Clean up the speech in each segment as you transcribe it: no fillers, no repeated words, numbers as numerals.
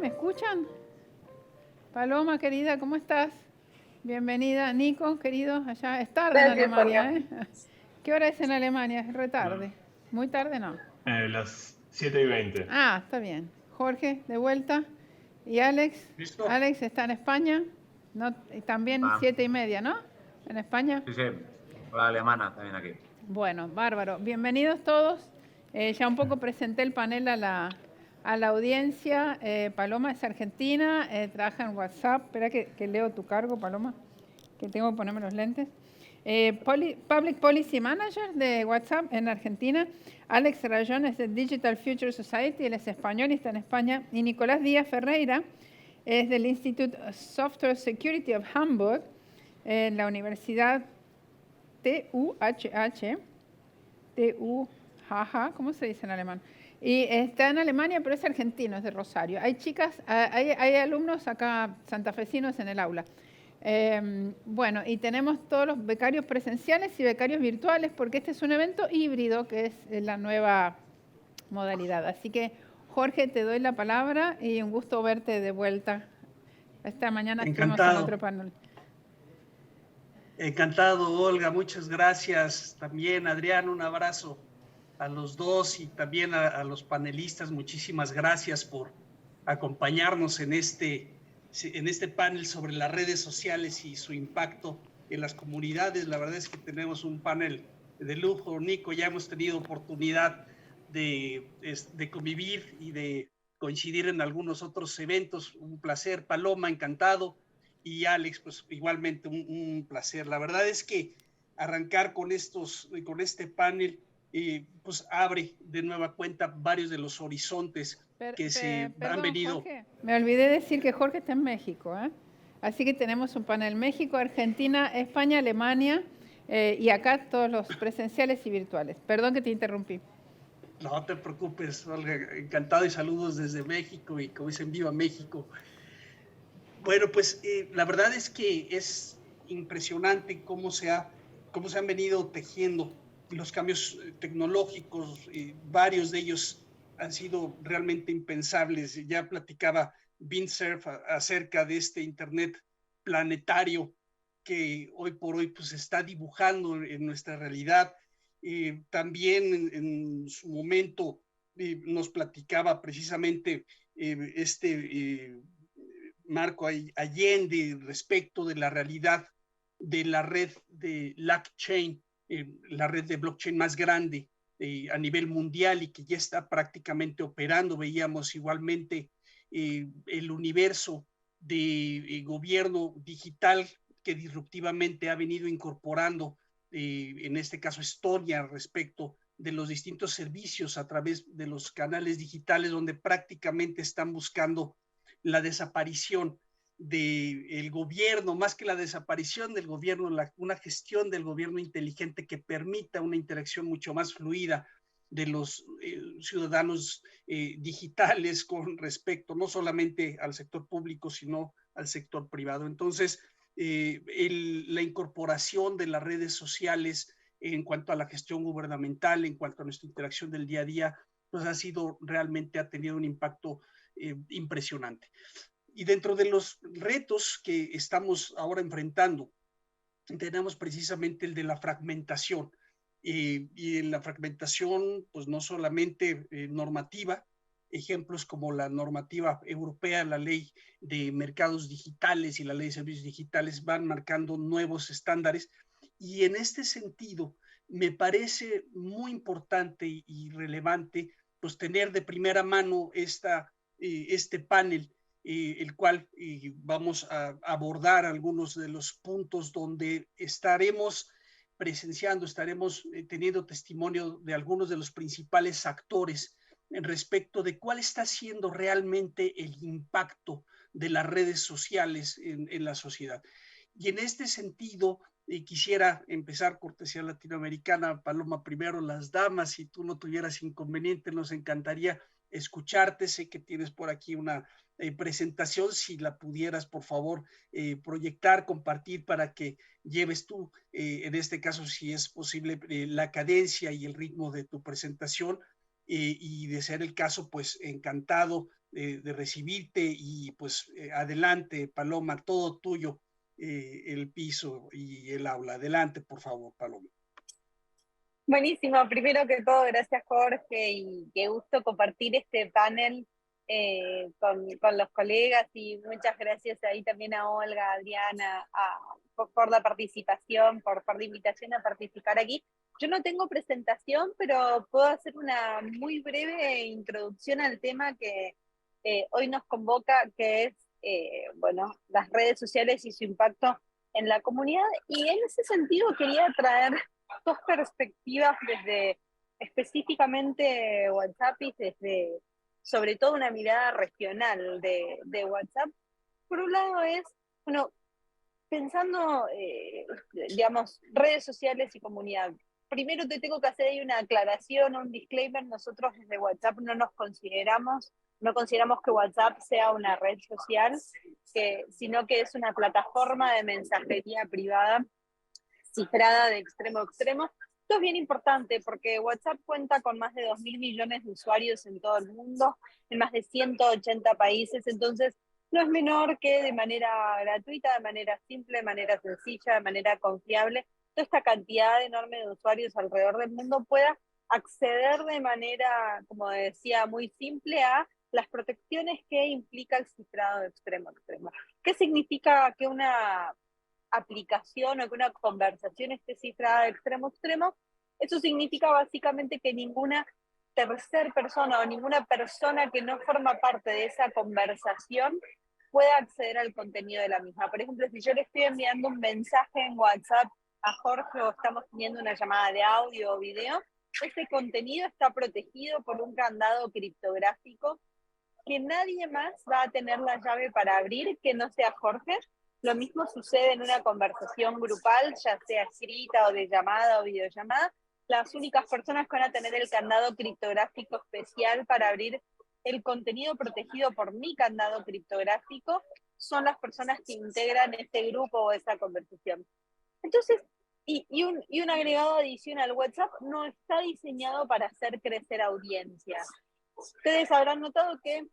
¿Me escuchan? Paloma, querida, ¿cómo estás? Bienvenida. Nico, querido, allá es tarde en Gracias, Sonia. Alemania, ¿eh? ¿Qué hora es en Alemania? Es retarde. Muy tarde, no. Las 7:20. Ah, está bien. Jorge, de vuelta. ¿Y Alex? ¿Listo? Alex está en España. No, y también Ah, 7:30, ¿no? En España. sí, sí. Hola, alemana también aquí. Bueno, bárbaro. Bienvenidos todos. Ya un poco presenté el panel a la audiencia. Paloma es argentina, trabaja en WhatsApp. Espera que leo tu cargo, Paloma, que tengo que ponerme los lentes. Public Policy Manager de WhatsApp en Argentina. Alex Rayón es de Digital Future Society, él es español y está en España. Y Nicolás Díaz Ferreira es del Institute of Software Security of Hamburg, en la Universidad ¿cómo se dice en alemán? Y está en Alemania, pero es argentino, es de Rosario. Hay chicas, hay alumnos acá santafesinos en el aula. Bueno, y tenemos todos los becarios presenciales y becarios virtuales, porque este es un evento híbrido, que es la nueva modalidad. Así que, Jorge, te doy la palabra y un gusto verte de vuelta. Esta mañana estuvimos en otro panel. Encantado, Olga, muchas gracias. También, Adrián, un abrazo a los dos y también a los panelistas. Muchísimas gracias por acompañarnos en este panel sobre las redes sociales y su impacto en las comunidades. La verdad es que tenemos un panel de lujo. Nico, ya hemos tenido oportunidad de convivir y de coincidir en algunos otros eventos. Un placer. Paloma, encantado. Y Alex, pues igualmente un placer. La verdad es que arrancar con este panel, pues abre de nueva cuenta varios de los horizontes que han venido. Jorge, me olvidé decir que Jorge está en México, ¿eh? Así que tenemos un panel México, Argentina, España, Alemania y acá todos los presenciales y virtuales. Perdón que te interrumpí. No te preocupes, Olga, encantado y saludos desde México y como dicen, viva México. Bueno, pues la verdad es que es impresionante cómo se han venido tejiendo los cambios tecnológicos. Varios de ellos han sido realmente impensables. Ya platicaba Vincerf acerca de este Internet planetario que hoy por hoy pues está dibujando en nuestra realidad. También en su momento nos platicaba precisamente Marco Allende respecto de la realidad de la red de blockchain, la red de blockchain más grande a nivel mundial y que ya está prácticamente operando. Veíamos igualmente el universo de gobierno digital que disruptivamente ha venido incorporando, en este caso Estonia, respecto de los distintos servicios a través de los canales digitales, donde prácticamente están buscando la desaparición del gobierno, más que la desaparición del gobierno, una gestión del gobierno inteligente que permita una interacción mucho más fluida de los ciudadanos digitales con respecto no solamente al sector público, sino al sector privado. Entonces, la incorporación de las redes sociales en cuanto a la gestión gubernamental, en cuanto a nuestra interacción del día a día, pues ha tenido un impacto impresionante. Y dentro de los retos que estamos ahora enfrentando, tenemos precisamente el de la fragmentación. Y en la fragmentación, pues no solamente normativa, ejemplos como la normativa europea, la ley de mercados digitales y la ley de servicios digitales van marcando nuevos estándares. Y en este sentido, me parece muy importante y relevante pues tener de primera mano este panel, el cual vamos a abordar algunos de los puntos donde estaremos presenciando, estaremos teniendo testimonio de algunos de los principales actores en respecto de cuál está siendo realmente el impacto de las redes sociales en la sociedad. Y en este sentido, quisiera empezar cortesía latinoamericana. Paloma, primero las damas, si tú no tuvieras inconveniente, nos encantaría escucharte. Sé que tienes por aquí una presentación, si la pudieras por favor proyectar, compartir para que lleves tú, en este caso si es posible, la cadencia y el ritmo de tu presentación, y de ser el caso, pues encantado de recibirte y pues adelante, Paloma, todo tuyo, el piso y el aula. Adelante, por favor, Paloma. Buenísimo, primero que todo, gracias Jorge y qué gusto compartir este panel con los colegas y muchas gracias ahí también a Olga, Adriana, por la participación, por la invitación a participar aquí. Yo no tengo presentación, pero puedo hacer una muy breve introducción al tema que hoy nos convoca, que es bueno, las redes sociales y su impacto en la comunidad. Y en ese sentido quería traer dos perspectivas desde específicamente WhatsApp y desde sobre todo una mirada regional de WhatsApp. Por un lado es, bueno, pensando, digamos, redes sociales y comunidad. Primero te tengo que hacer ahí una aclaración, un disclaimer. Nosotros desde WhatsApp no consideramos que WhatsApp sea una red social, sino que es una plataforma de mensajería privada cifrada de extremo a extremo. Esto es bien importante porque WhatsApp cuenta con más de 2.000 millones de usuarios en todo el mundo, en más de 180 países, entonces no es menor que de manera gratuita, de manera simple, de manera sencilla, de manera confiable, toda esta cantidad enorme de usuarios alrededor del mundo pueda acceder de manera, como decía, muy simple a las protecciones que implica el cifrado de extremo a extremo. ¿Qué significa que una aplicación o que una conversación esté cifrada de extremo a extremo? Eso significa básicamente que ninguna tercera persona o ninguna persona que no forma parte de esa conversación pueda acceder al contenido de la misma. Por ejemplo, si yo le estoy enviando un mensaje en WhatsApp a Jorge o estamos teniendo una llamada de audio o video, ese contenido está protegido por un candado criptográfico que nadie más va a tener la llave para abrir que no sea Jorge. Lo mismo sucede en una conversación grupal, ya sea escrita o de llamada o videollamada. Las únicas personas que van a tener el candado criptográfico especial para abrir el contenido protegido por mi candado criptográfico son las personas que integran este grupo o esa conversación. Entonces, y un agregado adicional, WhatsApp no está diseñado para hacer crecer audiencias. Ustedes habrán notado que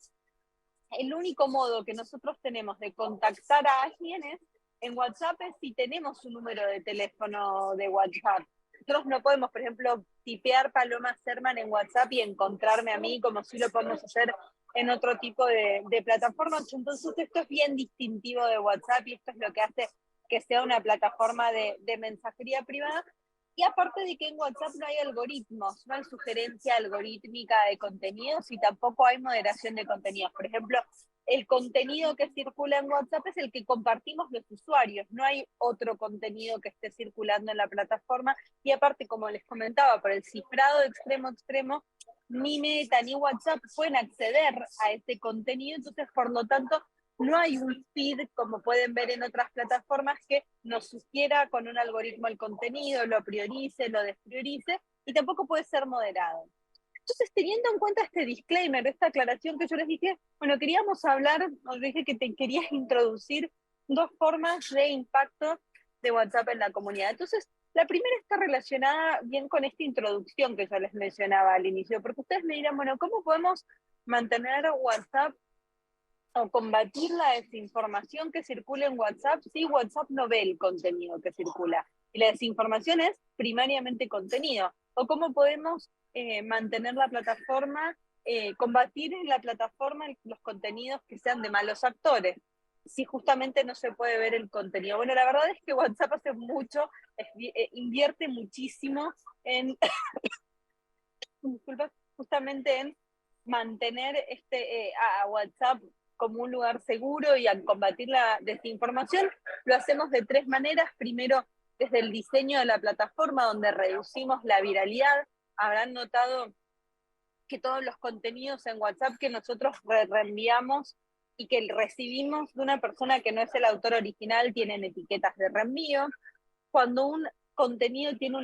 el único modo que nosotros tenemos de contactar a alguien es en WhatsApp, es si tenemos un número de teléfono de WhatsApp. Nosotros no podemos, por ejemplo, tipear Paloma Serman en WhatsApp y encontrarme a mí como si lo podemos hacer en otro tipo de plataformas. Entonces esto es bien distintivo de WhatsApp y esto es lo que hace que sea una plataforma de mensajería privada. Y aparte de que en WhatsApp no hay algoritmos, no hay sugerencia algorítmica de contenidos y tampoco hay moderación de contenidos. Por ejemplo, el contenido que circula en WhatsApp es el que compartimos los usuarios, no hay otro contenido que esté circulando en la plataforma. Y aparte, como les comentaba, por el cifrado de extremo a extremo, ni Meta ni WhatsApp pueden acceder a ese contenido, entonces por lo tanto no hay un feed, como pueden ver en otras plataformas, que nos sugiera con un algoritmo el contenido, lo priorice, lo despriorice, y tampoco puede ser moderado. Entonces, teniendo en cuenta este disclaimer, esta aclaración que yo les dije, bueno, queríamos hablar, os dije que te quería introducir dos formas de impacto de WhatsApp en la comunidad. Entonces, la primera está relacionada bien con esta introducción que yo les mencionaba al inicio, porque ustedes me dirán, bueno, ¿cómo podemos mantener WhatsApp o combatir la desinformación que circula en WhatsApp si WhatsApp no ve el contenido que circula? Y la desinformación es primariamente contenido. ¿O cómo podemos mantener la plataforma, combatir en la plataforma los contenidos que sean de malos actores, si justamente no se puede ver el contenido? Bueno, la verdad es que WhatsApp hace mucho, invierte muchísimo en, disculpa, justamente en mantener a WhatsApp como un lugar seguro y a combatir la desinformación. Lo hacemos de tres maneras. Primero, desde el diseño de la plataforma, donde reducimos la viralidad. Habrán notado que todos los contenidos en WhatsApp que nosotros reenviamos y que recibimos de una persona que no es el autor original tienen etiquetas de reenvío. Cuando un contenido tiene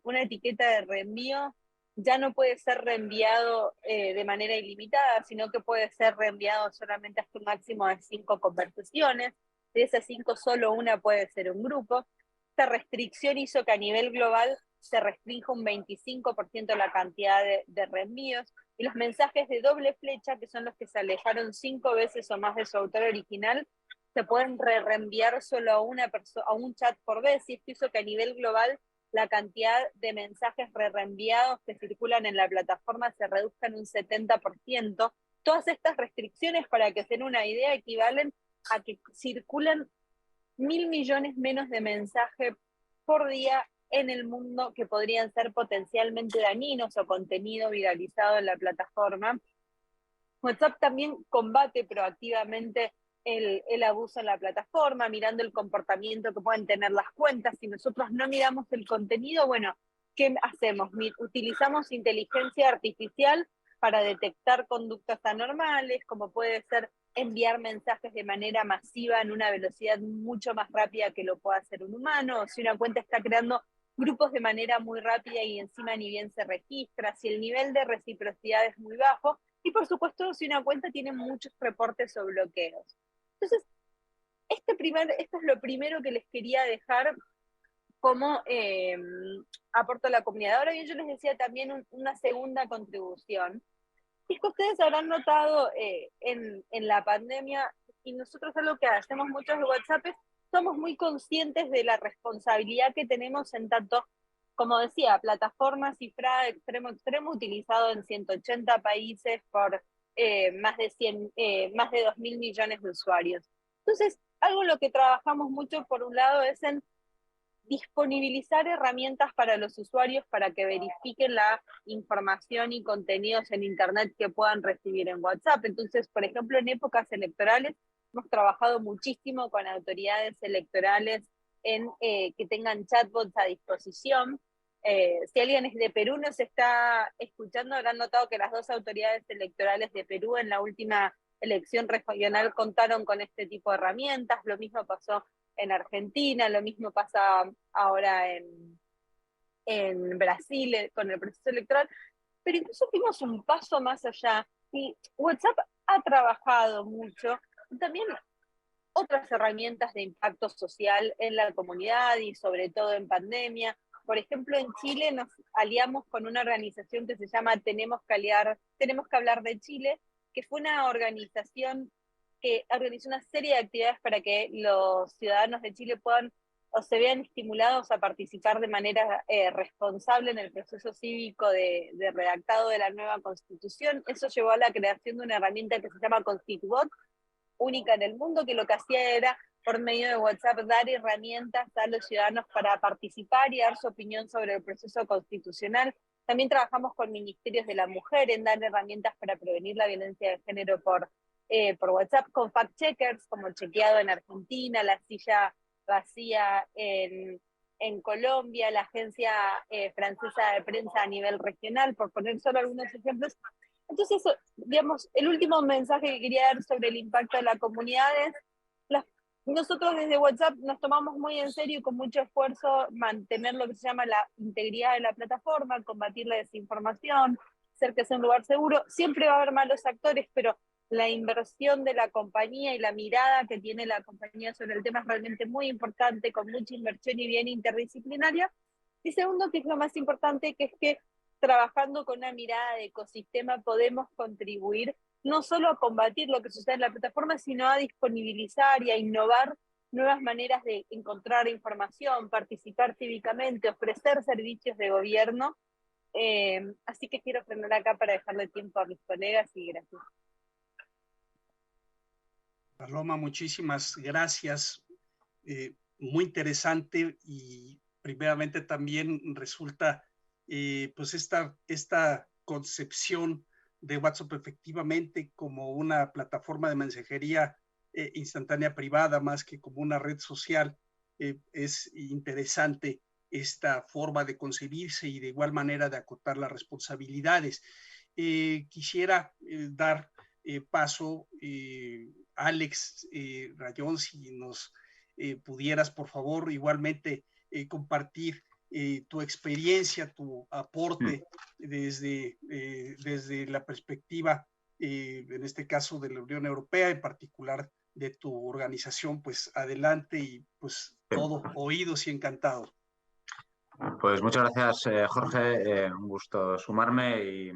una etiqueta de reenvío, ya no puede ser reenviado de manera ilimitada, sino que puede ser reenviado solamente hasta un máximo de 5 conversaciones. De esas 5, solo una puede ser un grupo. Esta restricción hizo que a nivel global se restringe un 25% la cantidad de reenvíos, y los mensajes de doble flecha, que son los que se alejaron 5 veces o más de su autor original, se pueden reenviar solo a un chat por vez, y esto hizo que a nivel global la cantidad de mensajes reenviados que circulan en la plataforma se reduzca en un 70%. Todas estas restricciones, para que se den una idea, equivalen a que circulan 1.000 millones menos de mensajes por día en el mundo que podrían ser potencialmente dañinos o contenido viralizado en la plataforma. WhatsApp también combate proactivamente el abuso en la plataforma, mirando el comportamiento que pueden tener las cuentas. Si nosotros no miramos el contenido, bueno, ¿qué hacemos? Utilizamos inteligencia artificial para detectar conductas anormales, como puede ser enviar mensajes de manera masiva en una velocidad mucho más rápida que lo pueda hacer un humano, o si una cuenta está creando grupos de manera muy rápida y encima ni bien se registra, si el nivel de reciprocidad es muy bajo, y por supuesto si una cuenta tiene muchos reportes o bloqueos. Entonces, esto es lo primero que les quería dejar como aporto a la comunidad. Ahora bien, yo les decía también una segunda contribución. Es que ustedes habrán notado en la pandemia, y nosotros algo que hacemos muchos de WhatsApp es, somos muy conscientes de la responsabilidad que tenemos en tanto, como decía, plataforma cifrada extremo extremo, utilizado en 180 países por más de 2.000 millones de usuarios. Entonces, algo en lo que trabajamos mucho, por un lado, es en disponibilizar herramientas para los usuarios para que verifiquen la información y contenidos en Internet que puedan recibir en WhatsApp. Entonces, por ejemplo, en épocas electorales, hemos trabajado muchísimo con autoridades electorales en que tengan chatbots a disposición. Si alguien es de Perú nos está escuchando, habrán notado que las 2 autoridades electorales de Perú en la última elección regional contaron con este tipo de herramientas. Lo mismo pasó en Argentina, lo mismo pasa ahora en Brasil con el proceso electoral, pero incluso fuimos un paso más allá, y WhatsApp ha trabajado mucho, también otras herramientas de impacto social en la comunidad y sobre todo en pandemia. Por ejemplo, en Chile nos aliamos con una organización que se llama Tenemos que hablar de Chile, que fue una organización que organizó una serie de actividades para que los ciudadanos de Chile puedan o se vean estimulados a participar de manera responsable en el proceso cívico de redactado de la nueva Constitución. Eso llevó a la creación de una herramienta que se llama Constitubot, única en el mundo, que lo que hacía era, por medio de WhatsApp, dar herramientas a los ciudadanos para participar y dar su opinión sobre el proceso constitucional. También trabajamos con ministerios de la mujer en dar herramientas para prevenir la violencia de género por WhatsApp, con fact-checkers, como Chequeado en Argentina, La Silla Vacía en Colombia, la Agencia Francesa de Prensa a nivel regional, por poner solo algunos ejemplos. Entonces, digamos, el último mensaje que quería dar sobre el impacto de la comunidad es, nosotros desde WhatsApp nos tomamos muy en serio y con mucho esfuerzo mantener lo que se llama la integridad de la plataforma, combatir la desinformación, hacer que sea un lugar seguro. Siempre va a haber malos actores, pero la inversión de la compañía y la mirada que tiene la compañía sobre el tema es realmente muy importante, con mucha inversión y bien interdisciplinaria. Y segundo, que es lo más importante, que es que trabajando con una mirada de ecosistema podemos contribuir no solo a combatir lo que sucede en la plataforma, sino a disponibilizar y a innovar nuevas maneras de encontrar información, participar cívicamente, ofrecer servicios de gobierno. Así que quiero frenar acá para dejarle tiempo a mis colegas y gracias. Paloma, muchísimas gracias. Muy interesante, y primeramente también resulta pues esta concepción de WhatsApp efectivamente como una plataforma de mensajería instantánea privada más que como una red social. Es interesante esta forma de concebirse y de igual manera de acotar las responsabilidades. Quisiera dar paso, Alex Rayón, si nos pudieras por favor igualmente compartir tu experiencia, tu aporte desde la perspectiva, en este caso de la Unión Europea, en particular de tu organización. Pues adelante y pues todo oídos y encantados. Pues muchas gracias, Jorge. Un gusto sumarme y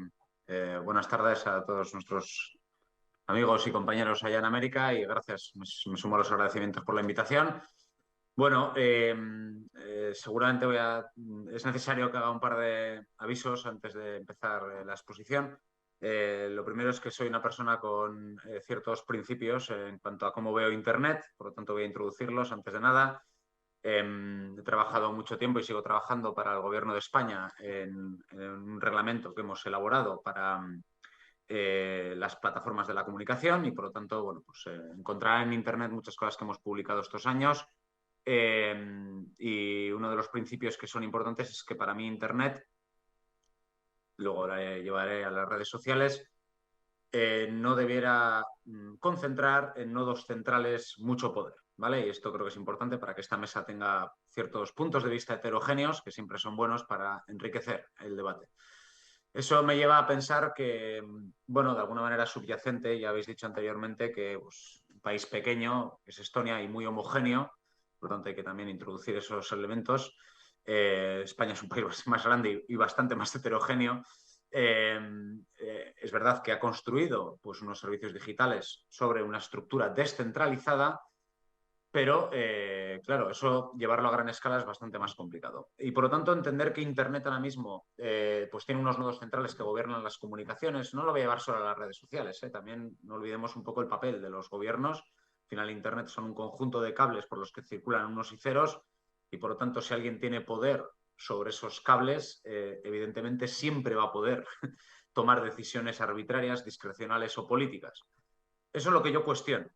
buenas tardes a todos nuestros amigos y compañeros allá en América y gracias. Me sumo a los agradecimientos por la invitación. Bueno, seguramente es necesario que haga un par de avisos antes de empezar la exposición. Lo primero es que soy una persona con ciertos principios en cuanto a cómo veo Internet, por lo tanto voy a introducirlos antes de nada. He trabajado mucho tiempo y sigo trabajando para el Gobierno de España en un reglamento que hemos elaborado para las plataformas de la comunicación y, por lo tanto, bueno, pues encontrarán en Internet muchas cosas que hemos publicado estos años. Y uno de los principios que son importantes es que para mí Internet, luego la llevaré a las redes sociales, no debiera concentrar en nodos centrales mucho poder, ¿vale? Y esto creo que es importante para que esta mesa tenga ciertos puntos de vista heterogéneos que siempre son buenos para enriquecer el debate. Eso me lleva a pensar que, bueno, de alguna manera subyacente, ya habéis dicho anteriormente que pues, un país pequeño, que es Estonia, y muy homogéneo, por lo tanto hay que también introducir esos elementos. España es un país más grande y bastante más heterogéneo. Es verdad que ha construido pues, unos servicios digitales sobre una estructura descentralizada, pero, claro, eso llevarlo a gran escala es bastante más complicado. Y, por lo tanto, entender que Internet ahora mismo pues tiene unos nodos centrales que gobiernan las comunicaciones, no lo voy a llevar solo a las redes sociales, también no olvidemos un poco el papel de los gobiernos. Al final, Internet son un conjunto de cables por los que circulan unos y ceros y, por lo tanto, si alguien tiene poder sobre esos cables, evidentemente siempre va a poder tomar decisiones arbitrarias, discrecionales o políticas. Eso es lo que yo cuestiono.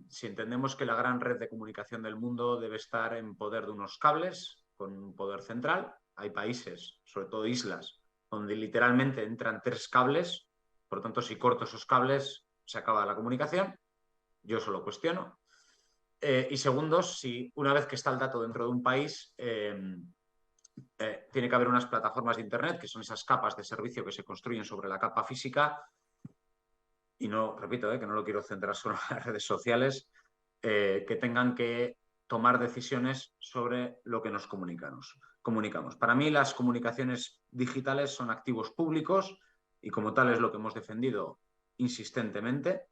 Si entendemos que la gran red de comunicación del mundo debe estar en poder de unos cables, con un poder central, hay países, sobre todo islas, donde literalmente entran 3 cables, por lo tanto, si corto esos cables, se acaba la comunicación. Yo eso lo cuestiono. Y segundo, si una vez que está el dato dentro de un país, tiene que haber unas plataformas de Internet, que son esas capas de servicio que se construyen sobre la capa física. Y no, repito, que no lo quiero centrar solo en las redes sociales, que tengan que tomar decisiones sobre lo que nos comunicamos. Para mí las comunicaciones digitales son activos públicos y como tal es lo que hemos defendido insistentemente.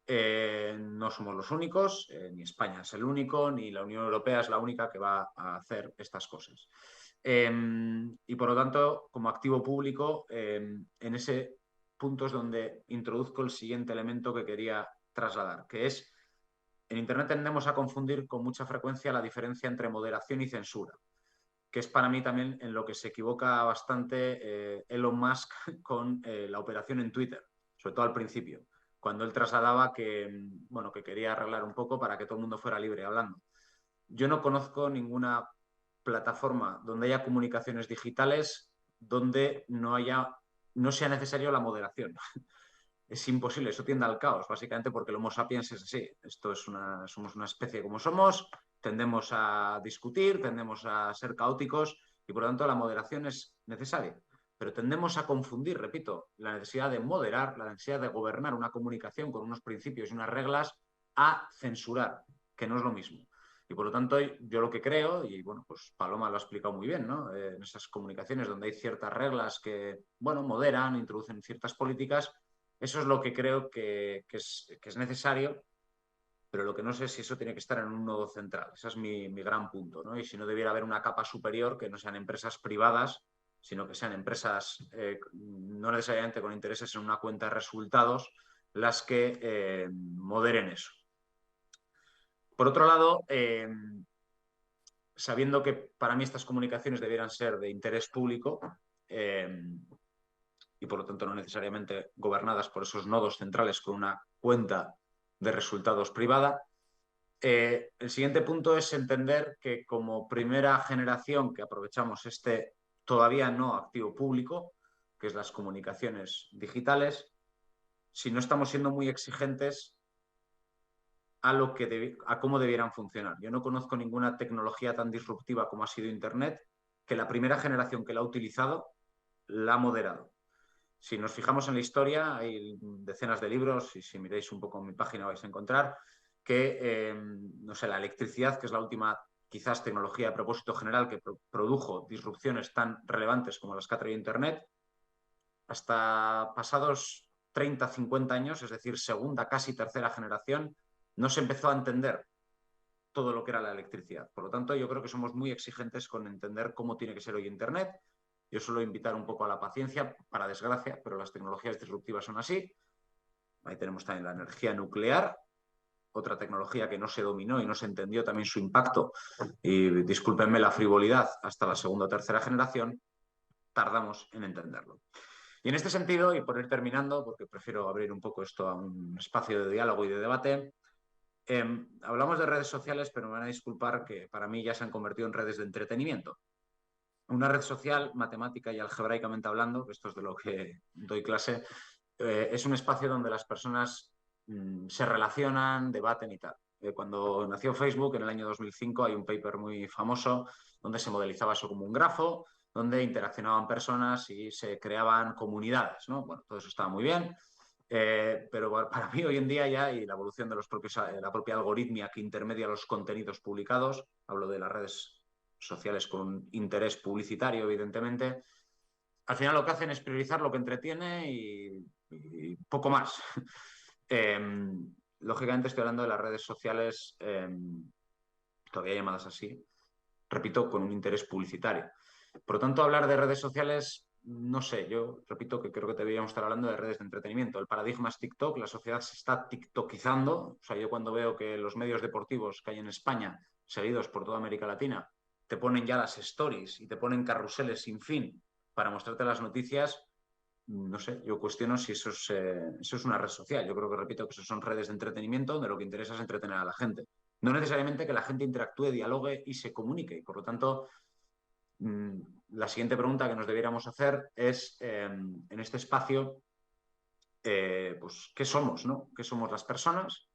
No somos los únicos, ni España es el único, ni la Unión Europea es la única que va a hacer estas cosas. Y por lo tanto, como activo público, en ese punto es donde introduzco el siguiente elemento que quería trasladar, que es, en Internet tendemos a confundir con mucha frecuencia la diferencia entre moderación y censura, que es para mí también en lo que se equivoca bastante Elon Musk con la operación en Twitter, sobre todo al principio, cuando él trasladaba que, bueno, que quería arreglar un poco para que todo el mundo fuera libre hablando. Yo no conozco ninguna plataforma donde haya comunicaciones digitales donde no sea necesario la moderación. Es imposible, eso tiende al caos, básicamente porque el Homo sapiens es así. Somos una especie como somos, tendemos a discutir, tendemos a ser caóticos y por lo tanto la moderación es necesaria. Pero tendemos a confundir, repito, la necesidad de moderar, la necesidad de gobernar una comunicación con unos principios y unas reglas a censurar, que no es lo mismo. Y por lo tanto, yo lo que creo, y bueno, pues Paloma lo ha explicado muy bien, ¿no? En esas comunicaciones donde hay ciertas reglas que, bueno, moderan, introducen ciertas políticas, eso es lo que creo que es necesario, pero lo que no sé es si eso tiene que estar en un nodo central. Ese es mi gran punto, ¿no? Y si no debiera haber una capa superior que no sean empresas privadas, sino que sean empresas no necesariamente con intereses en una cuenta de resultados las que moderen eso. Por otro lado, sabiendo que para mí estas comunicaciones debieran ser de interés público y por lo tanto no necesariamente gobernadas por esos nodos centrales con una cuenta de resultados privada, el siguiente punto es entender que como primera generación que aprovechamos este todavía no activo público, que es las comunicaciones digitales, si no estamos siendo muy exigentes a cómo debieran funcionar. Yo no conozco ninguna tecnología tan disruptiva como ha sido Internet, que la primera generación que la ha utilizado la ha moderado. Si nos fijamos en la historia, hay decenas de libros, y si miráis un poco en mi página vais a encontrar que, no sé, la electricidad, que es la última quizás tecnología de propósito general que produjo disrupciones tan relevantes como las que ha traído Internet, hasta pasados 30, 50 años, es decir, segunda, casi tercera generación, no se empezó a entender todo lo que era la electricidad. Por lo tanto, yo creo que somos muy exigentes con entender cómo tiene que ser hoy Internet. Yo suelo invitar un poco a la paciencia, para desgracia, pero las tecnologías disruptivas son así. Ahí tenemos también la energía nuclear, otra tecnología que no se dominó y no se entendió también su impacto, y discúlpenme la frivolidad, hasta la segunda o tercera generación, tardamos en entenderlo. Y en este sentido, y por ir terminando, porque prefiero abrir un poco esto a un espacio de diálogo y de debate, hablamos de redes sociales, pero me van a disculpar que para mí ya se han convertido en redes de entretenimiento. Una red social, matemática y algebraicamente hablando, esto es de lo que doy clase, es un espacio donde las personas se relacionan, debaten y tal. Cuando nació Facebook en el año 2005 hay un paper muy famoso donde se modelizaba eso como un grafo, donde interaccionaban personas y se creaban comunidades, ¿no? Bueno, todo eso estaba muy bien, pero para mí hoy en día ya, y la evolución de la propia algoritmia que intermedia los contenidos publicados, hablo de las redes sociales con un interés publicitario, evidentemente, al final lo que hacen es priorizar lo que entretiene y poco más. Lógicamente estoy hablando de las redes sociales, todavía llamadas así, repito, con un interés publicitario. Por lo tanto, hablar de redes sociales, no sé, yo repito que creo que deberíamos estar hablando de redes de entretenimiento. El paradigma es TikTok, la sociedad se está tiktokizando. O sea, yo cuando veo que los medios deportivos que hay en España, seguidos por toda América Latina, te ponen ya las stories y te ponen carruseles sin fin para mostrarte las noticias, no sé, yo cuestiono si eso es una red social. Yo creo que, repito, que eso son redes de entretenimiento donde lo que interesa es entretener a la gente. No necesariamente que la gente interactúe, dialogue y se comunique. Y por lo tanto, la siguiente pregunta que nos debiéramos hacer es, en este espacio, pues, ¿qué somos, no? ¿Qué somos las personas?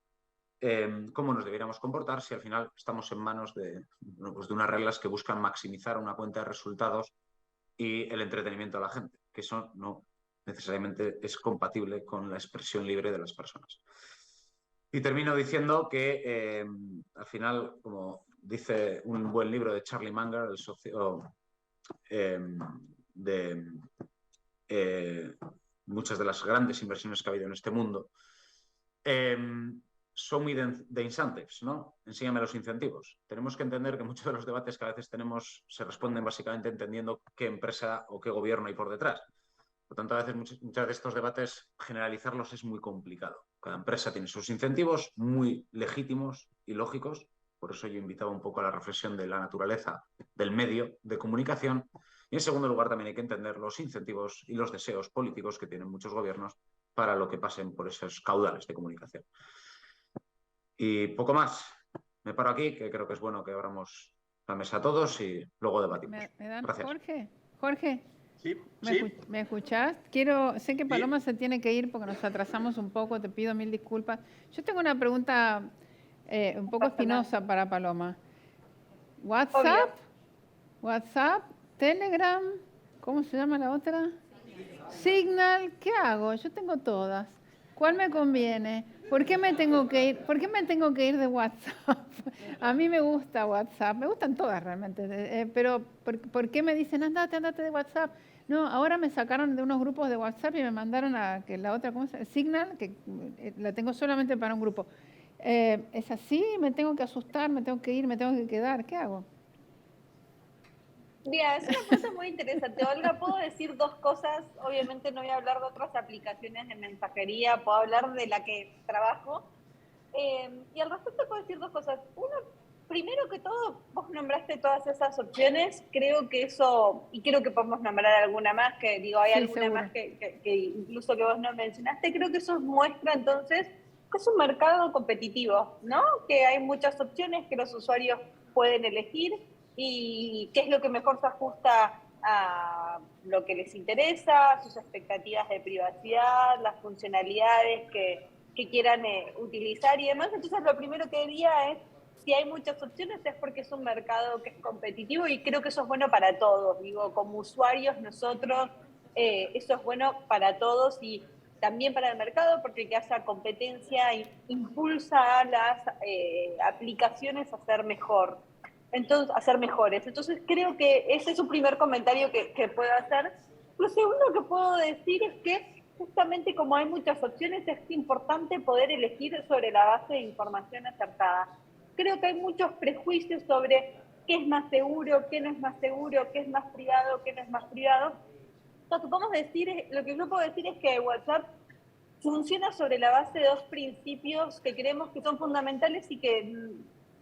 ¿Cómo nos debiéramos comportar si al final estamos en manos pues de unas reglas que buscan maximizar una cuenta de resultados y el entretenimiento a la gente? Que eso no necesariamente es compatible con la expresión libre de las personas. Y termino diciendo que al final, como dice un buen libro de Charlie Munger, el socio de muchas de las grandes inversiones que ha habido en este mundo, son muy de incentives, ¿no? Enséñame los incentivos. Tenemos que entender que muchos de los debates que a veces tenemos se responden básicamente entendiendo qué empresa o qué gobierno hay por detrás. Por lo tanto, a veces muchos de estos debates generalizarlos es muy complicado. Cada empresa tiene sus incentivos muy legítimos y lógicos. Por eso yo invitaba un poco a la reflexión de la naturaleza del medio de comunicación. Y en segundo lugar, también hay que entender los incentivos y los deseos políticos que tienen muchos gobiernos para lo que pasen por esos caudales de comunicación. Y poco más. Me paro aquí, que creo que es bueno que abramos la mesa a todos y luego debatimos. Gracias. Jorge. Sí, ¿Me escuchás? Sé que Paloma se tiene que ir porque nos atrasamos un poco, te pido 1000 disculpas. Yo tengo una pregunta un poco espinosa para Paloma. WhatsApp, Telegram, ¿cómo se llama la otra? Signal, ¿qué hago? Yo tengo todas. ¿Cuál me conviene? ¿Por qué me tengo que ir de WhatsApp? A mí me gusta WhatsApp, me gustan todas realmente, pero ¿por qué me dicen andate de WhatsApp? No, ahora me sacaron de unos grupos de WhatsApp y me mandaron a que la otra, ¿cómo se llama? Signal, que la tengo solamente para un grupo. ¿Es así? ¿Me tengo que asustar? ¿Me tengo que ir? ¿Me tengo que quedar? ¿Qué hago? Mira, es una cosa muy interesante. Olga, puedo decir dos cosas. Obviamente no voy a hablar de otras aplicaciones de mensajería, puedo hablar de la que trabajo. Y al respecto puedo decir dos cosas. Uno, primero que todo, vos nombraste todas esas opciones. Creo que eso, y creo que podemos nombrar alguna más, que digo, hay alguna seguro. Más que incluso que vos no mencionaste. Creo que eso muestra entonces que es un mercado competitivo, ¿no? Que hay muchas opciones que los usuarios pueden elegir y qué es lo que mejor se ajusta a lo que les interesa, sus expectativas de privacidad, las funcionalidades que quieran utilizar y demás. Entonces lo primero que diría es, si hay muchas opciones es porque es un mercado que es competitivo y creo que eso es bueno para todos. Digo, como usuarios nosotros, eso es bueno para todos y también para el mercado porque que haya competencia impulsa a las aplicaciones a ser mejor. entonces, a ser mejores. Entonces creo que ese es un primer comentario que puedo hacer. Lo segundo que puedo decir es que justamente como hay muchas opciones, es importante poder elegir sobre la base de información acertada. Creo que hay muchos prejuicios sobre qué es más seguro, qué no es más seguro, qué es más privado, qué no es más privado. Lo que yo puedo decir es que WhatsApp funciona sobre la base de dos principios que creemos que son fundamentales y que,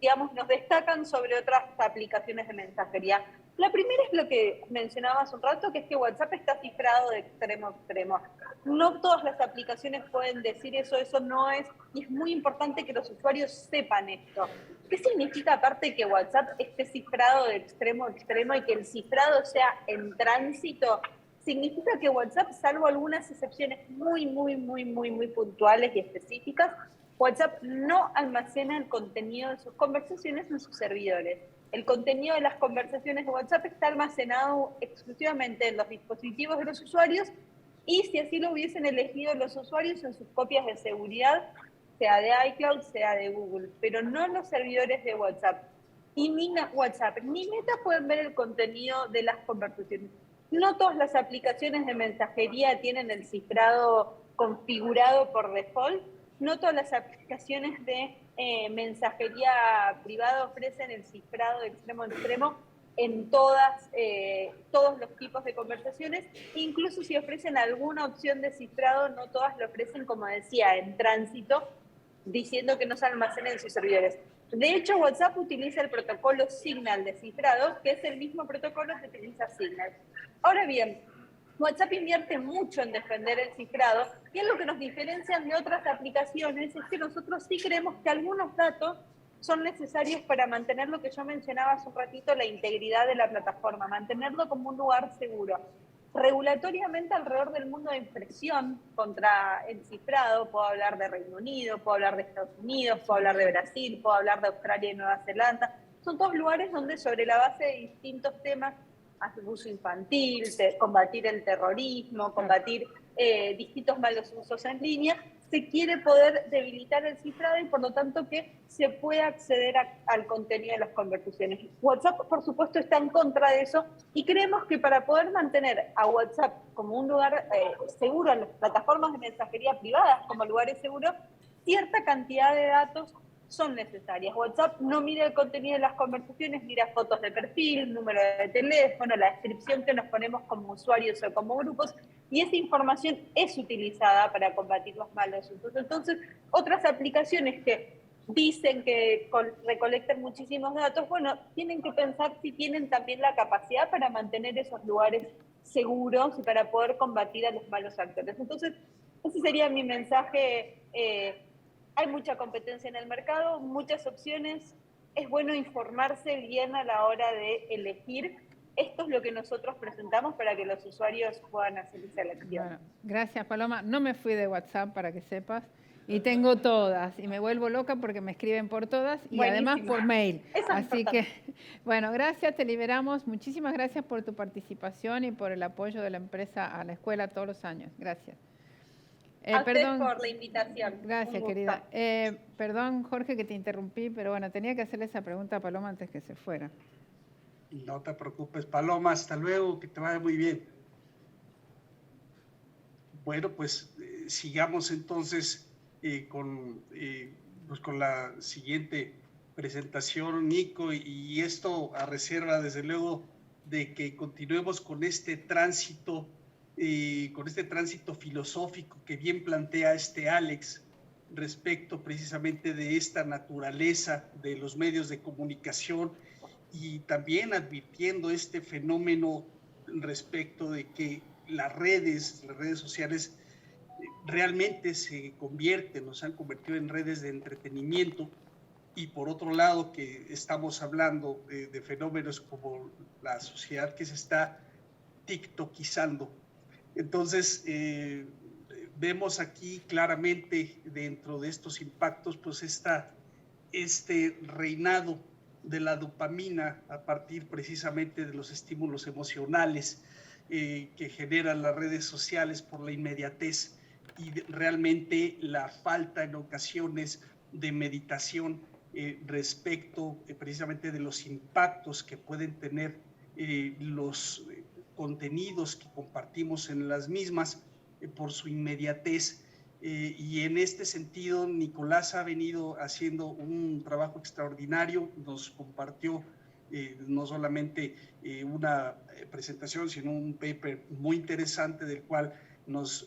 digamos, nos destacan sobre otras aplicaciones de mensajería. La primera es lo que mencionaba hace un rato, que es que WhatsApp está cifrado de extremo a extremo. No todas las aplicaciones pueden decir eso, eso no es, y es muy importante que los usuarios sepan esto. ¿Qué significa aparte que WhatsApp esté cifrado de extremo a extremo y que el cifrado sea en tránsito? Significa que WhatsApp, salvo algunas excepciones muy puntuales y específicas, WhatsApp no almacena el contenido de sus conversaciones en sus servidores. El contenido de las conversaciones de WhatsApp está almacenado exclusivamente en los dispositivos de los usuarios y si así lo hubiesen elegido los usuarios en sus copias de seguridad, sea de iCloud, sea de Google, pero no en los servidores de WhatsApp. Y ni WhatsApp ni Meta pueden ver el contenido de las conversaciones. No todas las aplicaciones de mensajería tienen el cifrado configurado por default. No todas las aplicaciones de mensajería privada ofrecen el cifrado de extremo a extremo en todos los tipos de conversaciones. Incluso si ofrecen alguna opción de cifrado, no todas lo ofrecen, como decía, en tránsito, diciendo que no se almacena en sus servidores. De hecho, WhatsApp utiliza el protocolo Signal de cifrado, que es el mismo protocolo que utiliza Signal. Ahora bien, WhatsApp invierte mucho en defender el cifrado y es lo que nos diferencia de otras aplicaciones, es que nosotros sí creemos que algunos datos son necesarios para mantener lo que yo mencionaba hace un ratito, la integridad de la plataforma, mantenerlo como un lugar seguro. Regulatoriamente alrededor del mundo hay presión contra el cifrado, puedo hablar de Reino Unido, puedo hablar de Estados Unidos, puedo hablar de Brasil, puedo hablar de Australia y Nueva Zelanda. Son todos lugares donde sobre la base de distintos temas, abuso infantil, combatir el terrorismo, combatir distintos malos usos en línea, se quiere poder debilitar el cifrado y por lo tanto que se pueda acceder al contenido de las conversaciones. WhatsApp, por supuesto, está en contra de eso y creemos que para poder mantener a WhatsApp como un lugar seguro en las plataformas de mensajería privadas como lugares seguros, cierta cantidad de datos son necesarias. WhatsApp no mira el contenido de las conversaciones, mira fotos de perfil, número de teléfono, la descripción que nos ponemos como usuarios o como grupos, y esa información es utilizada para combatir los malos usos. Entonces, otras aplicaciones que dicen que recolectan muchísimos datos, bueno, tienen que pensar si tienen también la capacidad para mantener esos lugares seguros y para poder combatir a los malos actores. Entonces, ese sería mi mensaje. Hay mucha competencia en el mercado, muchas opciones. Es bueno informarse bien a la hora de elegir. Esto es lo que nosotros presentamos para que los usuarios puedan hacer esa elección. Bueno, gracias, Paloma. No me fui de WhatsApp, para que sepas. Y tengo todas. Y me vuelvo loca porque me escriben por todas y Buenísimo. además por mail. Así que, bueno, gracias, te liberamos. Muchísimas gracias por tu participación y por el apoyo de la empresa a la escuela todos los años. Gracias. A ustedes por la invitación. Gracias, querida. Perdón, Jorge, que te interrumpí, pero bueno, tenía que hacerle esa pregunta a Paloma antes que se fuera. No te preocupes, Paloma, hasta luego, que te vaya muy bien. Bueno, pues sigamos entonces con la siguiente presentación, Nico, y esto a reserva, desde luego, de que continuemos con este tránsito filosófico que bien plantea Alex respecto precisamente de esta naturaleza de los medios de comunicación y también advirtiendo este fenómeno respecto de que las redes sociales realmente se han convertido en redes de entretenimiento y por otro lado que estamos hablando de fenómenos como la sociedad que se está tiktokizando. Entonces, vemos aquí claramente dentro de estos impactos, pues este reinado de la dopamina a partir precisamente de los estímulos emocionales que generan las redes sociales por la inmediatez y realmente la falta en ocasiones de meditación respecto precisamente de los impactos que pueden tener los contenidos que compartimos en las mismas por su inmediatez. Y en este sentido, Nicolás ha venido haciendo un trabajo extraordinario, nos compartió no solamente una presentación, sino un paper muy interesante del cual nos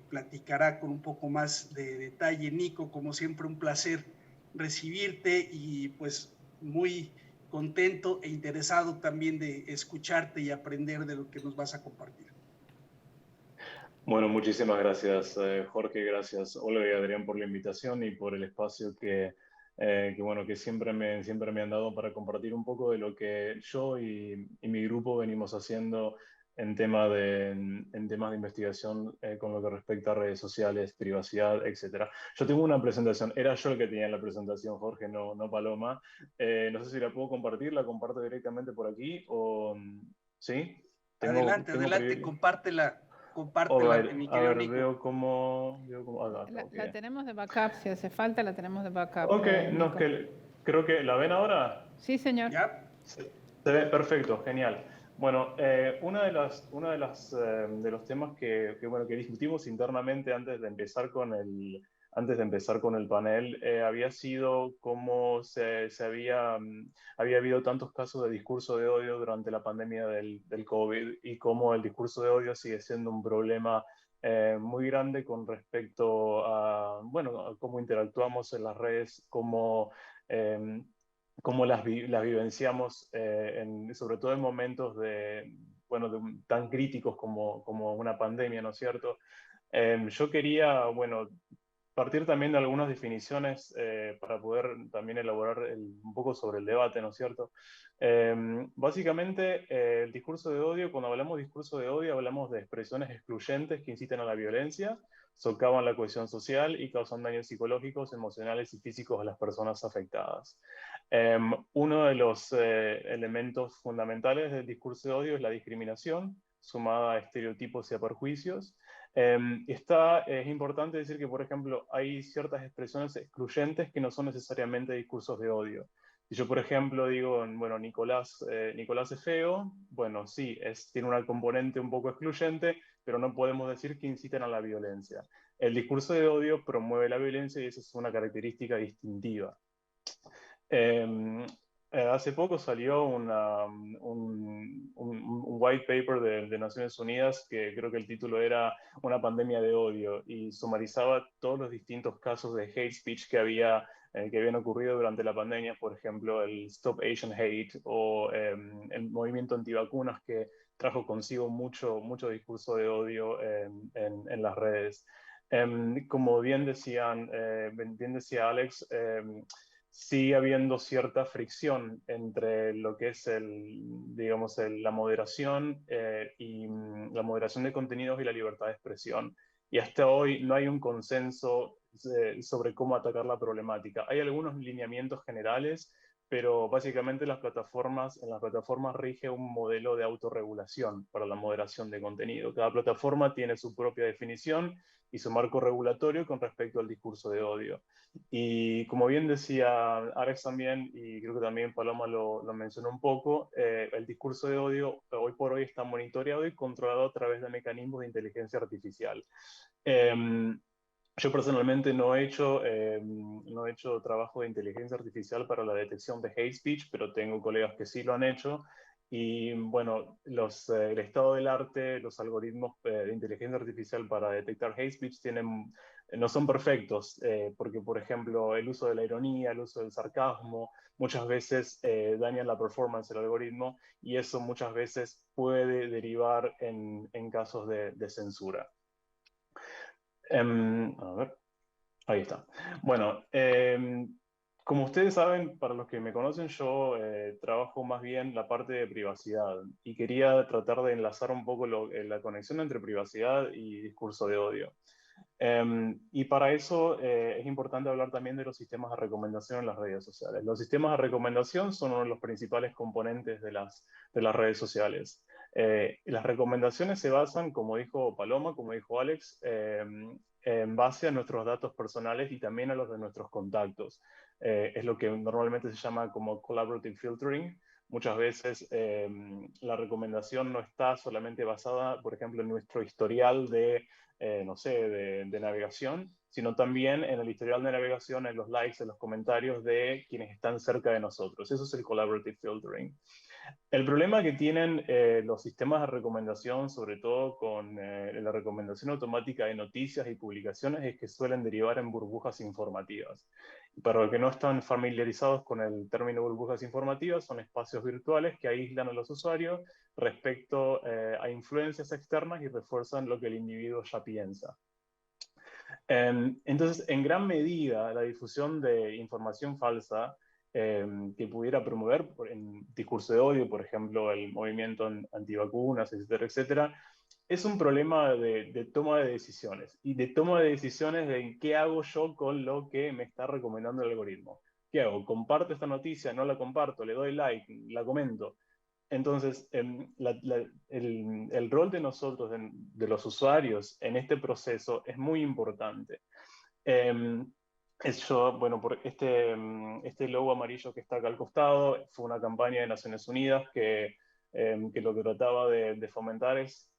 platicará con un poco más de detalle. Nico, como siempre, un placer recibirte y pues muy contento e interesado también de escucharte y aprender de lo que nos vas a compartir. Bueno, muchísimas gracias, Jorge, gracias, Olga y Adrián, por la invitación y por el espacio que siempre me han dado para compartir un poco de lo que yo y mi grupo venimos haciendo en temas de investigación con lo que respecta a redes sociales, privacidad, etc. Yo tengo una presentación, era yo el que tenía la presentación, Jorge, no Paloma. No sé si la puedo compartir, la comparto directamente por aquí o... ¿Sí? Adelante, compártela. Right. Mi A querido ver, Nico. veo cómo La tenemos de backup, si hace falta la tenemos de backup. Ok, no, Nico. creo que ¿la ven ahora? Sí, señor. ¿Ya? Se ve perfecto, genial. Bueno, uno de los temas que discutimos internamente antes de empezar con el panel había sido cómo había habido tantos casos de discurso de odio durante la pandemia del COVID y cómo el discurso de odio sigue siendo un problema muy grande con respecto a cómo interactuamos en las redes, cómo las vivenciamos, sobre todo en momentos tan críticos como una pandemia, ¿no es cierto? Yo quería, partir también de algunas definiciones para poder también elaborar un poco sobre el debate, ¿no es cierto? Básicamente, el discurso de odio, cuando hablamos de discurso de odio, hablamos de expresiones excluyentes que inciten a la violencia, socavan la cohesión social y causan daños psicológicos, emocionales y físicos a las personas afectadas. Uno de los elementos fundamentales del discurso de odio es la discriminación, sumada a estereotipos y a perjuicios. Es importante decir que, por ejemplo, hay ciertas expresiones excluyentes que no son necesariamente discursos de odio. Si yo, por ejemplo, digo, Nicolás es feo, sí, tiene una componente un poco excluyente, pero no podemos decir que inciten a la violencia. El discurso de odio promueve la violencia y esa es una característica distintiva. Hace poco salió un white paper de Naciones Unidas que creo que el título era Una pandemia de odio y sumarizaba todos los distintos casos de hate speech que habían ocurrido durante la pandemia, por ejemplo, el Stop Asian Hate o el movimiento antivacunas que trajo consigo mucho discurso de odio en las redes. Como bien decía Alex, sigue habiendo cierta fricción entre lo que es la moderación y la moderación de contenidos y la libertad de expresión. Y hasta hoy no hay un consenso sobre cómo atacar la problemática. Hay algunos lineamientos generales, pero básicamente en las plataformas rige un modelo de autorregulación para la moderación de contenido. Cada plataforma tiene su propia definición y su marco regulatorio con respecto al discurso de odio. Y como bien decía Alex también, y creo que también Paloma lo mencionó un poco, el discurso de odio hoy por hoy está monitoreado y controlado a través de mecanismos de inteligencia artificial. Yo personalmente no he hecho trabajo de inteligencia artificial para la detección de hate speech, pero tengo colegas que sí lo han hecho. Y el estado del arte, los algoritmos de inteligencia artificial para detectar hate speech no son perfectos, porque, por ejemplo, el uso de la ironía, el uso del sarcasmo, muchas veces dañan la performance del algoritmo y eso muchas veces puede derivar en casos de censura. A ver, ahí está. Bueno, como ustedes saben, para los que me conocen, yo trabajo más bien la parte de privacidad y quería tratar de enlazar un poco la conexión entre privacidad y discurso de odio. Y para eso es importante hablar también de los sistemas de recomendación en las redes sociales. Los sistemas de recomendación son uno de los principales componentes de las redes sociales. Las recomendaciones se basan, como dijo Paloma, como dijo Alex, en base a nuestros datos personales y también a los de nuestros contactos. es lo que normalmente se llama como collaborative filtering. Muchas veces la recomendación no está solamente basada, por ejemplo, en nuestro historial de, no sé, de navegación, sino también en el historial de navegación, en los likes, en los comentarios de quienes están cerca de nosotros. Eso es el collaborative filtering. El problema que tienen los sistemas de recomendación, sobre todo con la recomendación automática de noticias y publicaciones, es que suelen derivar en burbujas informativas. Para los que no están familiarizados con el término burbujas informativas, son espacios virtuales que aíslan a los usuarios respecto a influencias externas y refuerzan lo que el individuo ya piensa. Entonces, en gran medida, la difusión de información falsa que pudiera promover en discurso de odio, por ejemplo, el movimiento antivacunas, etcétera, etcétera, es un problema de toma de decisiones y de toma de decisiones de qué hago yo con lo que me está recomendando el algoritmo. ¿Qué hago? ¿Comparto esta noticia? ¿No la comparto? ¿Le doy like? ¿La comento? Entonces, el rol de nosotros, de los usuarios en este proceso es muy importante. Bueno, por este logo amarillo que está acá al costado fue una campaña de Naciones Unidas que lo que trataba de fomentar es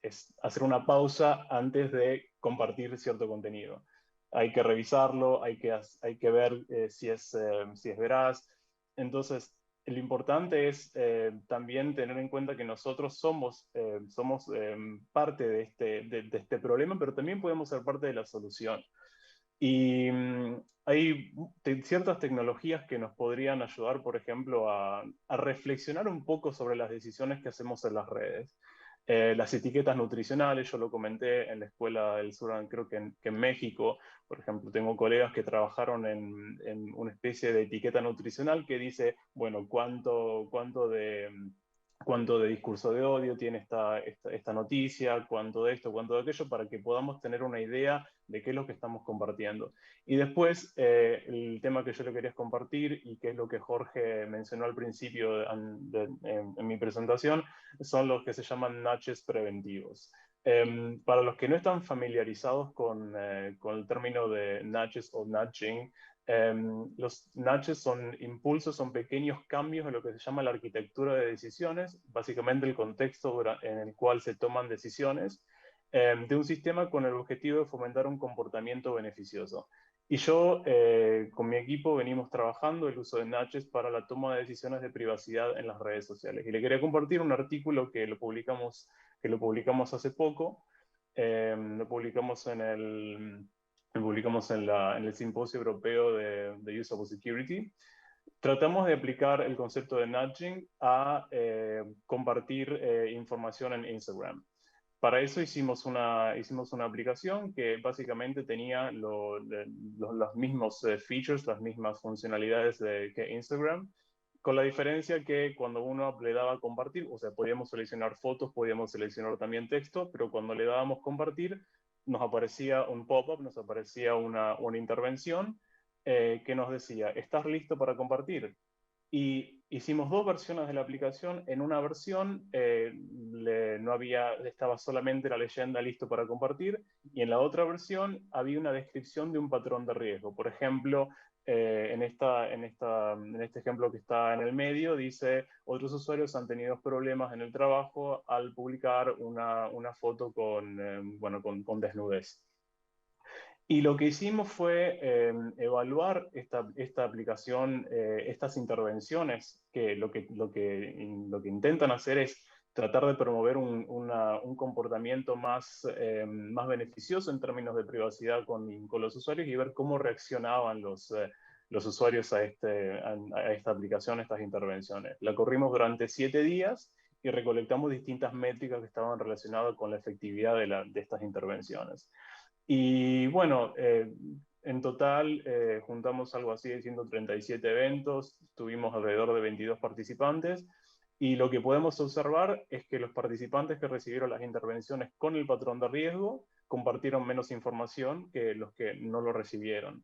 hacer una pausa antes de compartir cierto contenido. Hay que revisarlo, hay que ver si es veraz. Entonces, lo importante es también tener en cuenta que nosotros somos parte de este problema, pero también podemos ser parte de la solución. Y hay ciertas tecnologías que nos podrían ayudar, por ejemplo, a reflexionar un poco sobre las decisiones que hacemos en las redes. Las etiquetas nutricionales, yo lo comenté en la Escuela del Sur, creo que en México, por ejemplo, tengo colegas que trabajaron en una especie de etiqueta nutricional que dice, bueno, cuánto de discurso de odio tiene esta noticia, cuánto de esto, cuánto de aquello, para que podamos tener una idea de qué es lo que estamos compartiendo. Y después, el tema que yo le quería compartir, y que es lo que Jorge mencionó al principio en mi presentación, son los que se llaman nudges preventivos. Para los que no están familiarizados con el término de nudges o nudging, los nudges son impulsos, son pequeños cambios en lo que se llama la arquitectura de decisiones, básicamente el contexto en el cual se toman decisiones de un sistema con el objetivo de fomentar un comportamiento beneficioso. Y yo, con mi equipo, venimos trabajando el uso de nudges para la toma de decisiones de privacidad en las redes sociales. Y le quería compartir un artículo que lo publicamos hace poco. Lo publicamos en el Simposio Europeo de Usable Security. Tratamos de aplicar el concepto de nudging a compartir información en Instagram. Para eso hicimos una aplicación que básicamente tenía los mismos features, las mismas funcionalidades que Instagram, con la diferencia que cuando uno le daba a compartir, o sea, podíamos seleccionar fotos, podíamos seleccionar también texto, pero cuando le dábamos compartir, nos aparecía un pop-up, nos aparecía una intervención que nos decía, ¿estás listo para compartir? Y hicimos dos versiones de la aplicación. En una versión estaba solamente la leyenda listo para compartir, y en la otra versión había una descripción de un patrón de riesgo. Por ejemplo, en este ejemplo que está en el medio, dice, otros usuarios han tenido problemas en el trabajo al publicar una foto con desnudez. Y lo que hicimos fue evaluar esta aplicación, estas intervenciones, que lo que intentan hacer es tratar de promover un comportamiento más beneficioso en términos de privacidad con los usuarios, y ver cómo reaccionaban los usuarios a esta aplicación, a estas intervenciones. La corrimos durante 7 días y recolectamos distintas métricas que estaban relacionadas con la efectividad de estas intervenciones. Y bueno, en total juntamos algo así de 137 eventos, tuvimos alrededor de 22 participantes, y lo que podemos observar es que los participantes que recibieron las intervenciones con el patrón de riesgo compartieron menos información que los que no lo recibieron.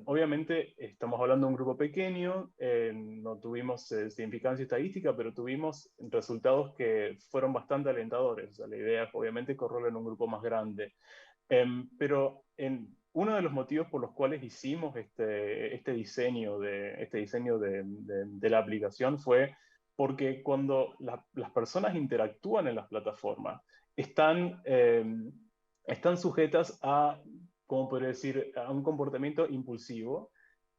Obviamente estamos hablando de un grupo pequeño, no tuvimos significancia estadística, pero tuvimos resultados que fueron bastante alentadores. O sea, la idea es obviamente correrlo en un grupo más grande. Pero uno de los motivos por los cuales hicimos este diseño de la aplicación fue porque cuando las personas interactúan en las plataformas, están sujetas a, ¿cómo podría decir?, a un comportamiento impulsivo,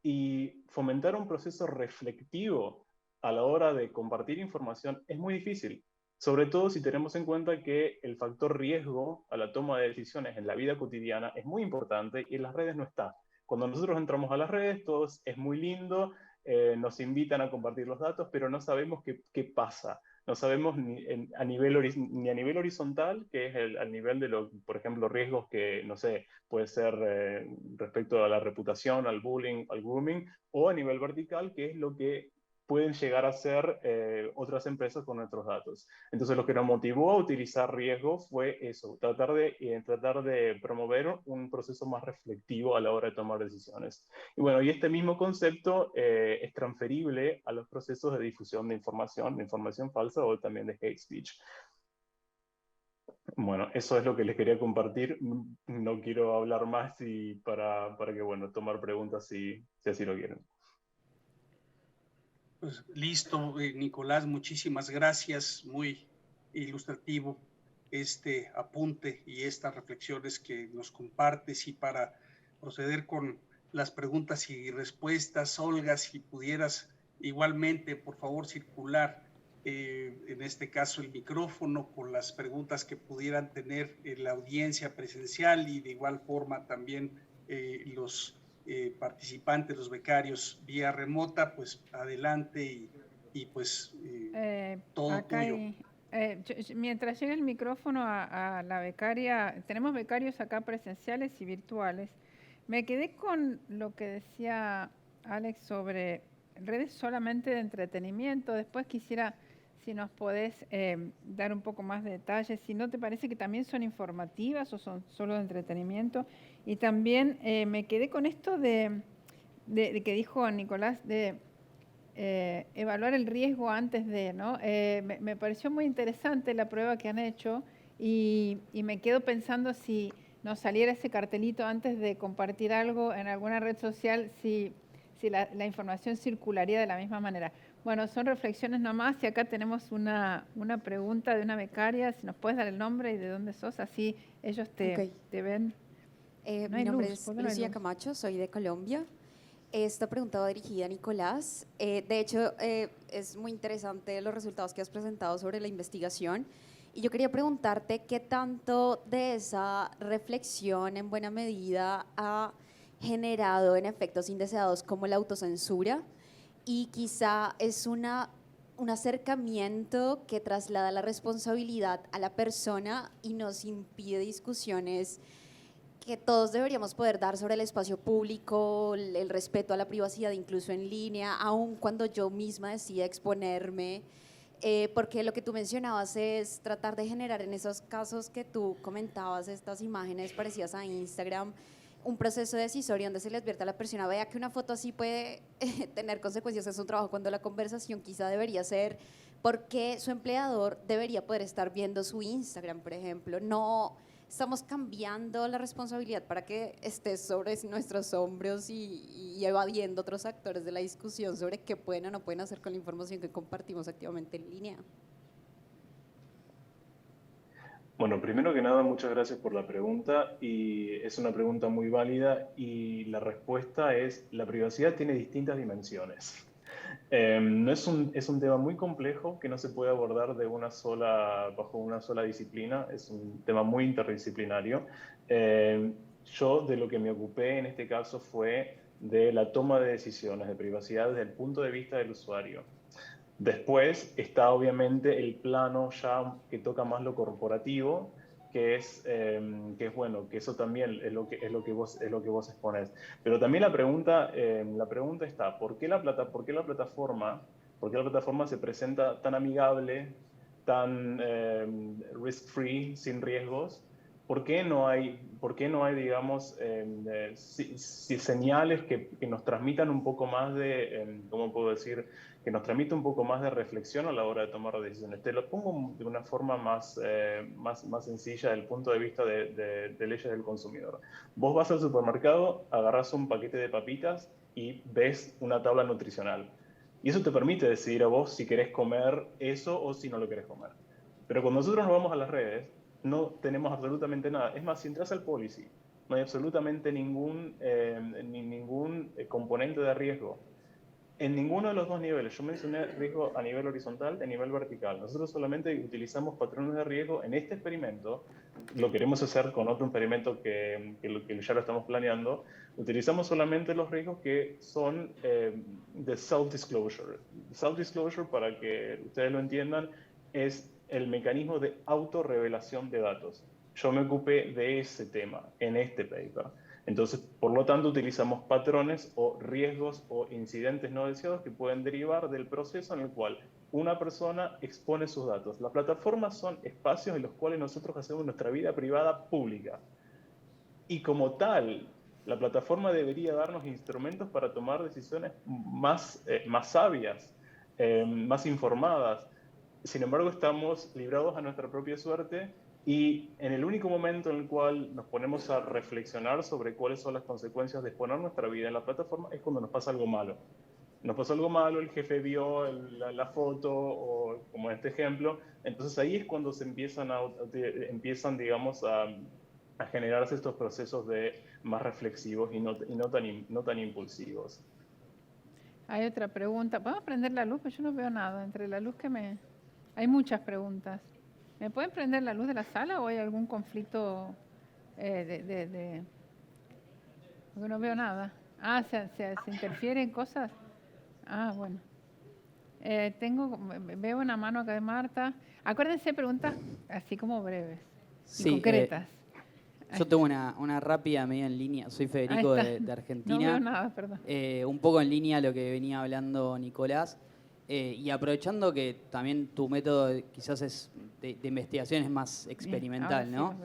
y fomentar un proceso reflectivo a la hora de compartir información es muy difícil. Sobre todo si tenemos en cuenta que el factor riesgo a la toma de decisiones en la vida cotidiana es muy importante y en las redes no está. Cuando nosotros entramos a las redes, todo es muy lindo, nos invitan a compartir los datos, pero no sabemos qué pasa. No sabemos ni a nivel horizontal, que es al nivel de, por ejemplo, riesgos que, no sé, puede ser respecto a la reputación, al bullying, al grooming, o a nivel vertical, que es lo que pueden llegar a ser otras empresas con nuestros datos. Entonces, lo que nos motivó a utilizar riesgo fue eso, tratar de promover un proceso más reflectivo a la hora de tomar decisiones. Y bueno, y este mismo concepto es transferible a los procesos de difusión de información falsa o también de hate speech. Bueno, eso es lo que les quería compartir. No quiero hablar más para que, bueno, tomar preguntas si así lo quieren. Pues listo, Nicolás, muchísimas gracias, muy ilustrativo este apunte y estas reflexiones que nos compartes. Y para proceder con las preguntas y respuestas, Olga, si pudieras igualmente, por favor, circular en este caso el micrófono con las preguntas que pudieran tener la audiencia presencial, y de igual forma también los participantes, los becarios vía remota, pues adelante y pues todo tuyo. Mientras llega el micrófono a la becaria, tenemos becarios acá presenciales y virtuales. Me quedé con lo que decía Alex sobre redes solamente de entretenimiento. Después quisiera, si nos podés dar un poco más de detalles, si no te parece que también son informativas o son solo de entretenimiento. Y también me quedé con esto de que dijo Nicolás, de evaluar el riesgo antes de, ¿no? Me pareció muy interesante la prueba que han hecho, y me quedo pensando si nos saliera ese cartelito antes de compartir algo en alguna red social, si la información circularía de la misma manera. Bueno, son reflexiones nomás, y acá tenemos una pregunta de una becaria. Si nos puedes dar el nombre y de dónde sos, así ellos te ven. Mi nombre es Lucía Camacho, soy de Colombia. Esta pregunta va dirigida a Nicolás. De hecho, es muy interesante los resultados que has presentado sobre la investigación. Y yo quería preguntarte qué tanto de esa reflexión en buena medida ha generado en efectos indeseados como la autocensura, y quizá es un acercamiento que traslada la responsabilidad a la persona y nos impide discusiones que todos deberíamos poder dar sobre el espacio público, el respeto a la privacidad, incluso en línea, aun cuando yo misma decida exponerme, porque lo que tú mencionabas es tratar de generar en esos casos que tú comentabas, estas imágenes parecidas a Instagram, un proceso decisorio donde se le advierte a la persona, vea que una foto así puede tener consecuencias en su trabajo, cuando la conversación quizá debería ser por qué su empleador debería poder estar viendo su Instagram, por ejemplo. No estamos cambiando la responsabilidad para que esté sobre nuestros hombros y evadiendo otros actores de la discusión sobre qué pueden o no pueden hacer con la información que compartimos activamente en línea. Bueno, primero que nada, muchas gracias por la pregunta, y es una pregunta muy válida, y la respuesta es: la privacidad tiene distintas dimensiones. No es un tema muy complejo que no se puede abordar bajo una sola disciplina, es un tema muy interdisciplinario. Yo de lo que me ocupé en este caso fue de la toma de decisiones de privacidad desde el punto de vista del usuario. Después está obviamente el plano ya que toca más lo corporativo, que es bueno, que eso también es lo que vos exponés. Pero también la pregunta está: ¿por qué la plataforma se presenta tan amigable, tan risk-free, sin riesgos? ¿por qué no hay, digamos, señales que nos transmitan un poco más de, ¿cómo puedo decir? Que nos transmita un poco más de reflexión a la hora de tomar decisiones. Te lo pongo de una forma más sencilla desde el punto de vista de leyes del consumidor. Vos vas al supermercado, agarras un paquete de papitas y ves una tabla nutricional. Y eso te permite decidir a vos si querés comer eso o si no lo querés comer. Pero cuando nosotros nos vamos a las redes, no tenemos absolutamente nada. Es más, si entras al policy, no hay absolutamente ningún componente de riesgo. En ninguno de los dos niveles. Yo mencioné riesgo a nivel horizontal y a nivel vertical. Nosotros solamente utilizamos patrones de riesgo en este experimento. Lo queremos hacer con otro experimento que ya lo estamos planeando. Utilizamos solamente los riesgos que son de self-disclosure. Self-disclosure, para que ustedes lo entiendan, es el mecanismo de autorrevelación de datos. Yo me ocupé de ese tema en este paper. Entonces, por lo tanto, utilizamos patrones o riesgos o incidentes no deseados que pueden derivar del proceso en el cual una persona expone sus datos. Las plataformas son espacios en los cuales nosotros hacemos nuestra vida privada pública. Y como tal, la plataforma debería darnos instrumentos para tomar decisiones más sabias, más informadas. Sin embargo, estamos librados a nuestra propia suerte. Y en el único momento en el cual nos ponemos a reflexionar sobre cuáles son las consecuencias de exponer nuestra vida en la plataforma es cuando nos pasa algo malo. Nos pasó algo malo, el jefe vio la foto, o como en este ejemplo, entonces ahí es cuando se empiezan digamos, a generarse estos procesos más reflexivos y no tan impulsivos. Hay otra pregunta. ¿Podemos prender la luz? Pues yo no veo nada. Entre la luz Hay muchas preguntas. ¿Me pueden prender la luz de la sala o hay algún conflicto porque no veo nada? Ah, ¿se interfieren cosas? Ah, bueno. Veo una mano acá de Marta. Acuérdense, preguntas así como breves y concretas. Yo tengo una rápida media en línea. Soy Federico de Argentina. No veo nada, perdón. Un poco en línea a lo que venía hablando Nicolás. Y aprovechando que también tu método quizás es de investigación es más experimental, ¿no?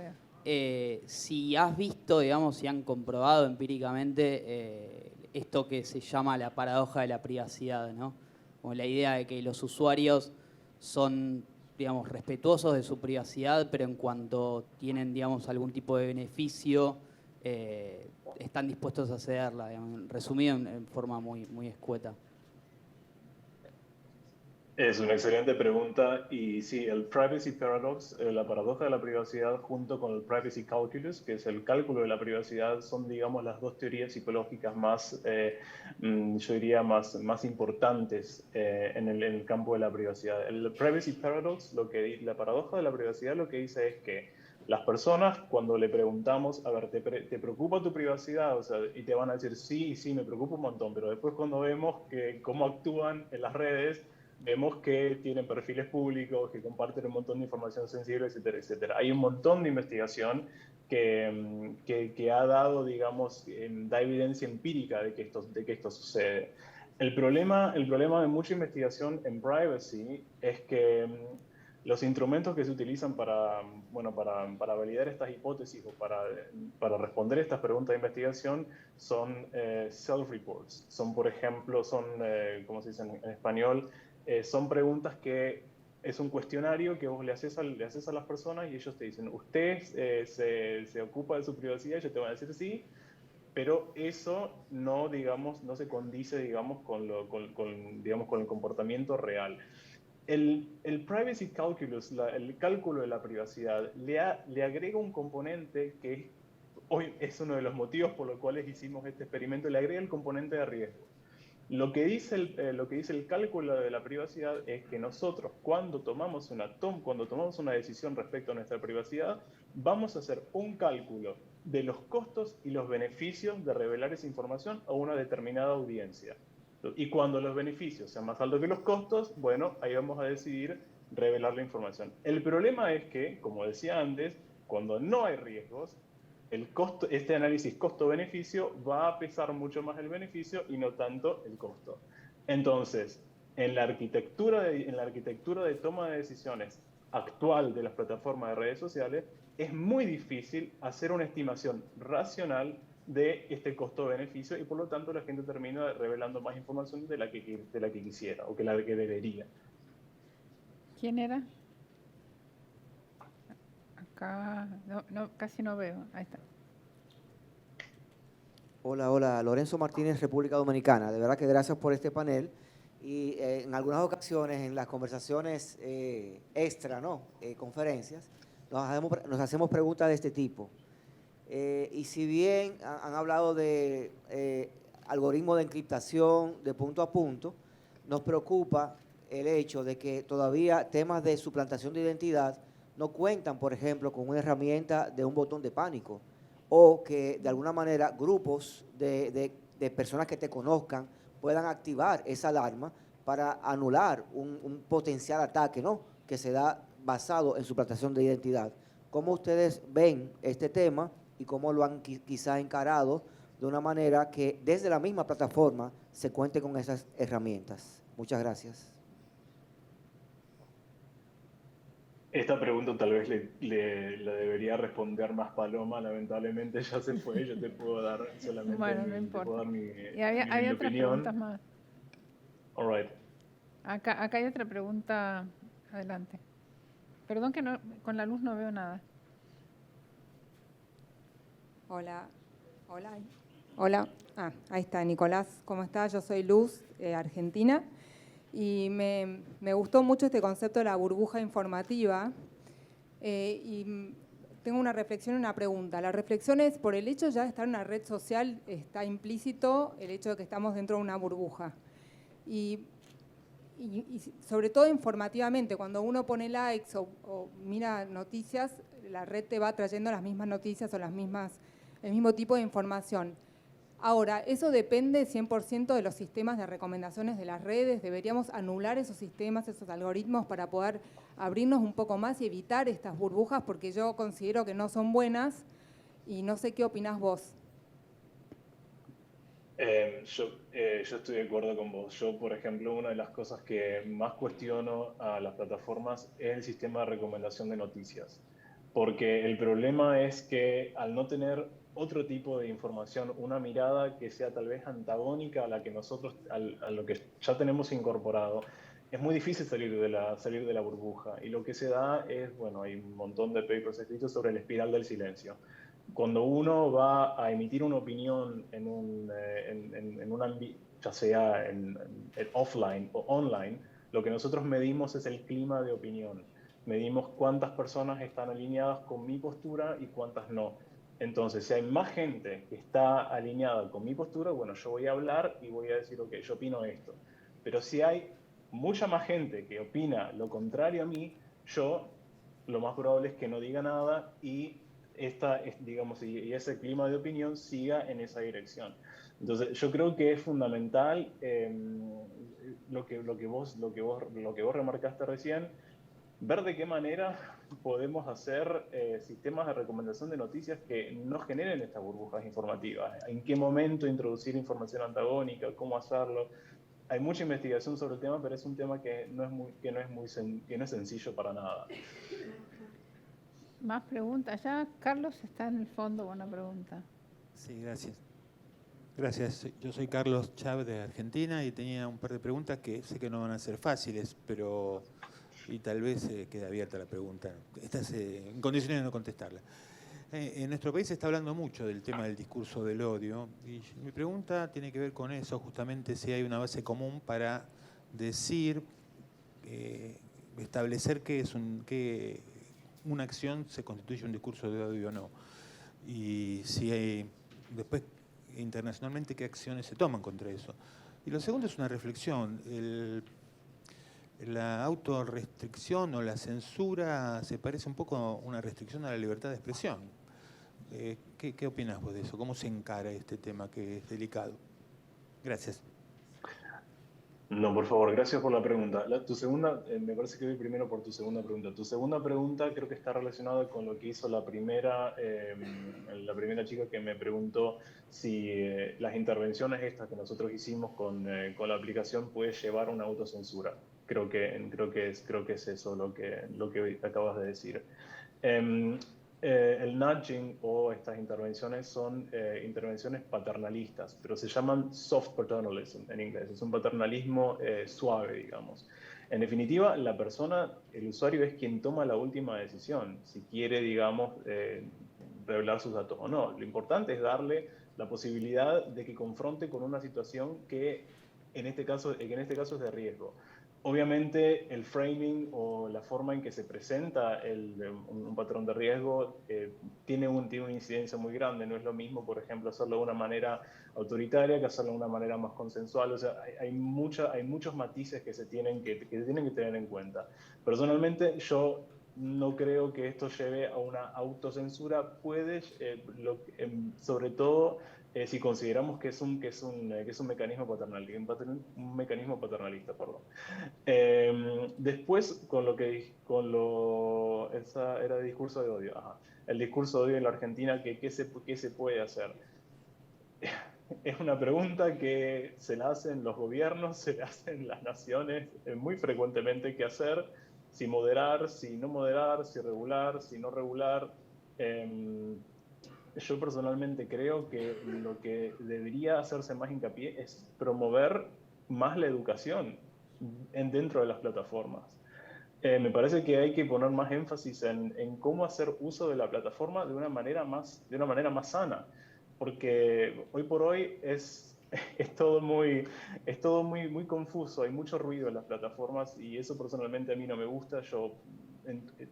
Si has visto, digamos, si han comprobado empíricamente esto que se llama la paradoja de la privacidad, ¿no? Como la idea de que los usuarios son, digamos, respetuosos de su privacidad, pero en cuanto tienen, digamos, algún tipo de beneficio, están dispuestos a cederla, digamos, resumido en forma muy, muy escueta. Es una excelente pregunta y sí, el Privacy Paradox, la paradoja de la privacidad junto con el Privacy Calculus, que es el cálculo de la privacidad, son, digamos, las dos teorías psicológicas más, yo diría, más importantes en el campo de la privacidad. El Privacy Paradox, la paradoja de la privacidad lo que dice es que las personas, cuando le preguntamos, a ver, ¿te preocupa tu privacidad? O sea, y te van a decir, sí, me preocupa un montón, pero después cuando vemos cómo actúan en las redes, vemos que tienen perfiles públicos, que comparten un montón de información sensible, etcétera, etcétera. Hay un montón de investigación que ha dado, digamos, da evidencia empírica de que esto sucede. El problema de mucha investigación en privacy es que los instrumentos que se utilizan para validar estas hipótesis o para responder estas preguntas de investigación son self-reports. Son, por ejemplo, ¿cómo se dice en español? Son preguntas que es un cuestionario que vos le haces a las personas y ellos te dicen, ¿usted se ocupa de su privacidad? Ellos te van a decir sí, pero eso no se condice, digamos, con el comportamiento real. El Privacy Calculus, el cálculo de la privacidad, le agrega un componente que hoy es uno de los motivos por los cuales hicimos este experimento, le agrega el componente de riesgo. Lo que dice el cálculo de la privacidad es que nosotros, cuando tomamos una decisión respecto a nuestra privacidad, vamos a hacer un cálculo de los costos y los beneficios de revelar esa información a una determinada audiencia. Y cuando los beneficios sean más altos que los costos, bueno, ahí vamos a decidir revelar la información. El problema es que, como decía antes, cuando no hay riesgos, este análisis costo-beneficio va a pesar mucho más el beneficio y no tanto el costo. Entonces, en la arquitectura de toma de decisiones actual de las plataformas de redes sociales, es muy difícil hacer una estimación racional de este costo-beneficio y por lo tanto la gente termina revelando más información de la que quisiera o que la que debería. ¿Quién era? Acá, no, casi no veo. Ahí está. Hola, Lorenzo Martínez, República Dominicana. De verdad que gracias por este panel. Y en algunas ocasiones, en las conversaciones extra, ¿no? Conferencias, nos hacemos preguntas de este tipo. Y si bien han hablado de algoritmos de encriptación de punto a punto, nos preocupa el hecho de que todavía temas de suplantación de identidad no cuentan, por ejemplo, con una herramienta de un botón de pánico, o que de alguna manera grupos de personas que te conozcan puedan activar esa alarma para anular un potencial ataque, ¿no?, que se da basado en suplantación de identidad. ¿Cómo ustedes ven este tema y cómo lo han quizá encarado de una manera que desde la misma plataforma se cuente con esas herramientas? Muchas gracias. Esta pregunta tal vez la debería responder más Paloma, lamentablemente ya se fue, yo te puedo dar solamente bueno, no importa. mi Y había otras opinión. preguntas más. All right. Acá hay otra pregunta. Adelante. Perdón que no, con la luz no veo nada. Hola. Ahí está, Nicolás, ¿cómo estás? Yo soy Luz, argentina. Y me gustó mucho este concepto de la burbuja informativa. Y tengo una reflexión y una pregunta. La reflexión es, por el hecho ya de estar en una red social, está implícito el hecho de que estamos dentro de una burbuja. Y sobre todo informativamente, cuando uno pone likes o mira noticias, la red te va trayendo las mismas noticias o el mismo tipo de información. Ahora, eso depende 100% de los sistemas de recomendaciones de las redes. Deberíamos anular esos sistemas, esos algoritmos para poder abrirnos un poco más y evitar estas burbujas, porque yo considero que no son buenas y no sé qué opinás vos. Yo estoy de acuerdo con vos. Yo, por ejemplo, una de las cosas que más cuestiono a las plataformas es el sistema de recomendación de noticias. Porque el problema es que al no tener otro tipo de información, una mirada que sea tal vez antagónica a la que nosotros, a lo que ya tenemos incorporado, es muy difícil salir de la burbuja. Y lo que se da es, bueno, hay un montón de papers escritos sobre la espiral del silencio. Cuando uno va a emitir una opinión en un ámbito, ya sea en offline o online, lo que nosotros medimos es el clima de opinión. Medimos cuántas personas están alineadas con mi postura y cuántas no. Entonces, si hay más gente que está alineada con mi postura, bueno, yo voy a hablar y voy a decir, ok, yo opino esto. Pero si hay mucha más gente que opina lo contrario a mí, yo lo más probable es que no diga nada y y ese clima de opinión siga en esa dirección. Entonces, yo creo que es fundamental lo que vos remarcaste recién, ver de qué manera podemos hacer sistemas de recomendación de noticias que no generen estas burbujas informativas. En qué momento introducir información antagónica, cómo hacerlo. Hay mucha investigación sobre el tema, pero es un tema que no es sencillo para nada. Más preguntas. Ya Carlos está en el fondo con una pregunta. Sí, gracias. Gracias. Yo soy Carlos Chávez de Argentina y tenía un par de preguntas que sé que no van a ser fáciles, pero y tal vez quede abierta la pregunta. Estás en condiciones de no contestarla. En nuestro país se está hablando mucho del tema del discurso del odio y mi pregunta tiene que ver con eso, justamente si hay una base común para decir, establecer que una acción se constituye un discurso de odio o no. Y si hay, después, internacionalmente, qué acciones se toman contra eso. Y lo segundo es una reflexión. La autorrestricción o la censura se parece un poco a una restricción a la libertad de expresión. ¿Qué opinas vos de eso? ¿Cómo se encara este tema que es delicado? Gracias. No, por favor, gracias por la pregunta. Tu segunda, me parece que voy primero por tu segunda pregunta. Tu segunda pregunta creo que está relacionada con lo que hizo la primera chica que me preguntó si las intervenciones estas que nosotros hicimos con la aplicación puede llevar a una autocensura. Creo que es eso lo que acabas de decir. el nudging o estas intervenciones son intervenciones paternalistas, pero se llaman soft paternalism en inglés. Es un paternalismo suave, digamos. En definitiva, la persona, el usuario, es quien toma la última decisión, si quiere, digamos, revelar sus datos o no. Lo importante es darle la posibilidad de que confronte con una situación que en este caso es de riesgo. Obviamente el framing o la forma en que se presenta un patrón de riesgo tiene una incidencia muy grande. No es lo mismo, por ejemplo, hacerlo de una manera autoritaria que hacerlo de una manera más consensual. O sea, hay muchos matices que se tienen que tener en cuenta. Personalmente, yo no creo que esto lleve a una autocensura. Sobre todo si consideramos que es un mecanismo paternalista, después, esa era el discurso de odio. Ajá. El discurso de odio en la Argentina, ¿qué se puede hacer? Es una pregunta que se la hacen los gobiernos, se la hacen las naciones muy frecuentemente. ¿Qué hacer? Si moderar, si no moderar, si regular, si no regular. Yo personalmente creo que lo que debería hacerse más hincapié es promover más la educación dentro de las plataformas. Me parece que hay que poner más énfasis en cómo hacer uso de la plataforma de una manera más sana, porque hoy por hoy es todo muy confuso, hay mucho ruido en las plataformas y eso personalmente a mí no me gusta. Yo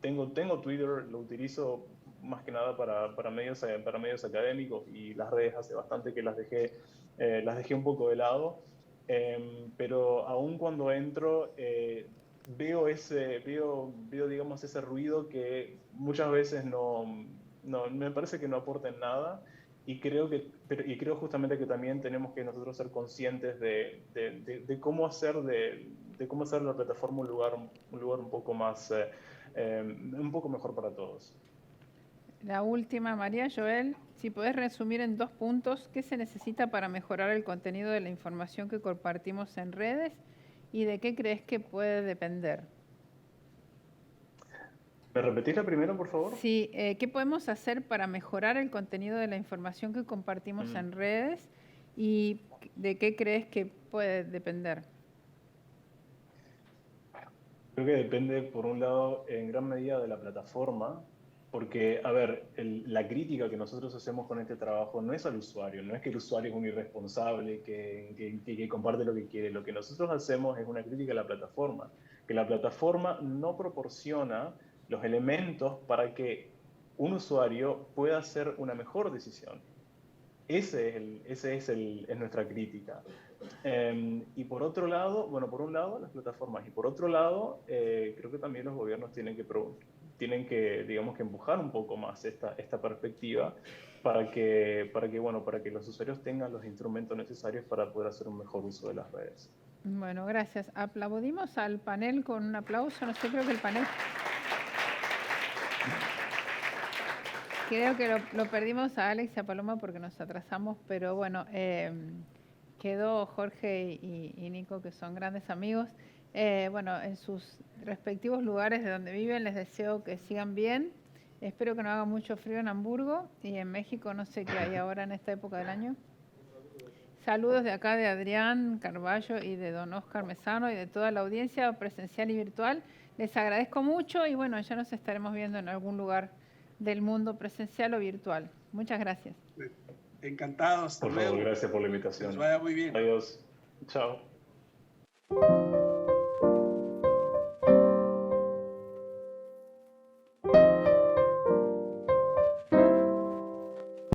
tengo Twitter, lo utilizo más que nada para medios académicos, y las redes hace bastante que las dejé un poco de lado, pero aún cuando entro veo digamos ese ruido que muchas veces no me parece que no aporta en nada, y creo justamente que también tenemos que nosotros ser conscientes de cómo hacer la plataforma un lugar un poco más un poco mejor para todos. La última, María Joel, si podés resumir en 2 puntos, ¿qué se necesita para mejorar el contenido de la información que compartimos en redes y de qué crees que puede depender? ¿Me repetís la primera, por favor? Sí, ¿qué podemos hacer para mejorar el contenido de la información que compartimos en redes y de qué crees que puede depender? Creo que depende, por un lado, en gran medida de la plataforma, porque, a ver, la crítica que nosotros hacemos con este trabajo no es al usuario, no es que el usuario es un irresponsable que comparte lo que quiere. Lo que nosotros hacemos es una crítica a la plataforma, que la plataforma no proporciona los elementos para que un usuario pueda hacer una mejor decisión. Esa es nuestra crítica. Y por otro lado, por un lado las plataformas, y por otro lado creo que también los gobiernos tienen que digamos que empujar un poco más esta perspectiva para que los usuarios tengan los instrumentos necesarios para poder hacer un mejor uso de las redes. Bueno, gracias. Aplaudimos al panel con un aplauso. No sé, creo que el panel... Creo que lo perdimos a Alex y a Paloma porque nos atrasamos, pero bueno, quedó Jorge y Nico, que son grandes amigos. Bueno, en sus respectivos lugares de donde viven, les deseo que sigan bien. Espero que no haga mucho frío en Hamburgo, y en México no sé qué hay ahora en esta época del año. Saludos de acá de Adrián Carballo y de don Oscar Mesano y de toda la audiencia presencial y virtual. Les agradezco mucho y bueno, ya nos estaremos viendo en algún lugar del mundo, presencial o virtual. Muchas gracias. Encantados. Por favor, gracias por la invitación. Que les vaya muy bien. Adiós. Chao.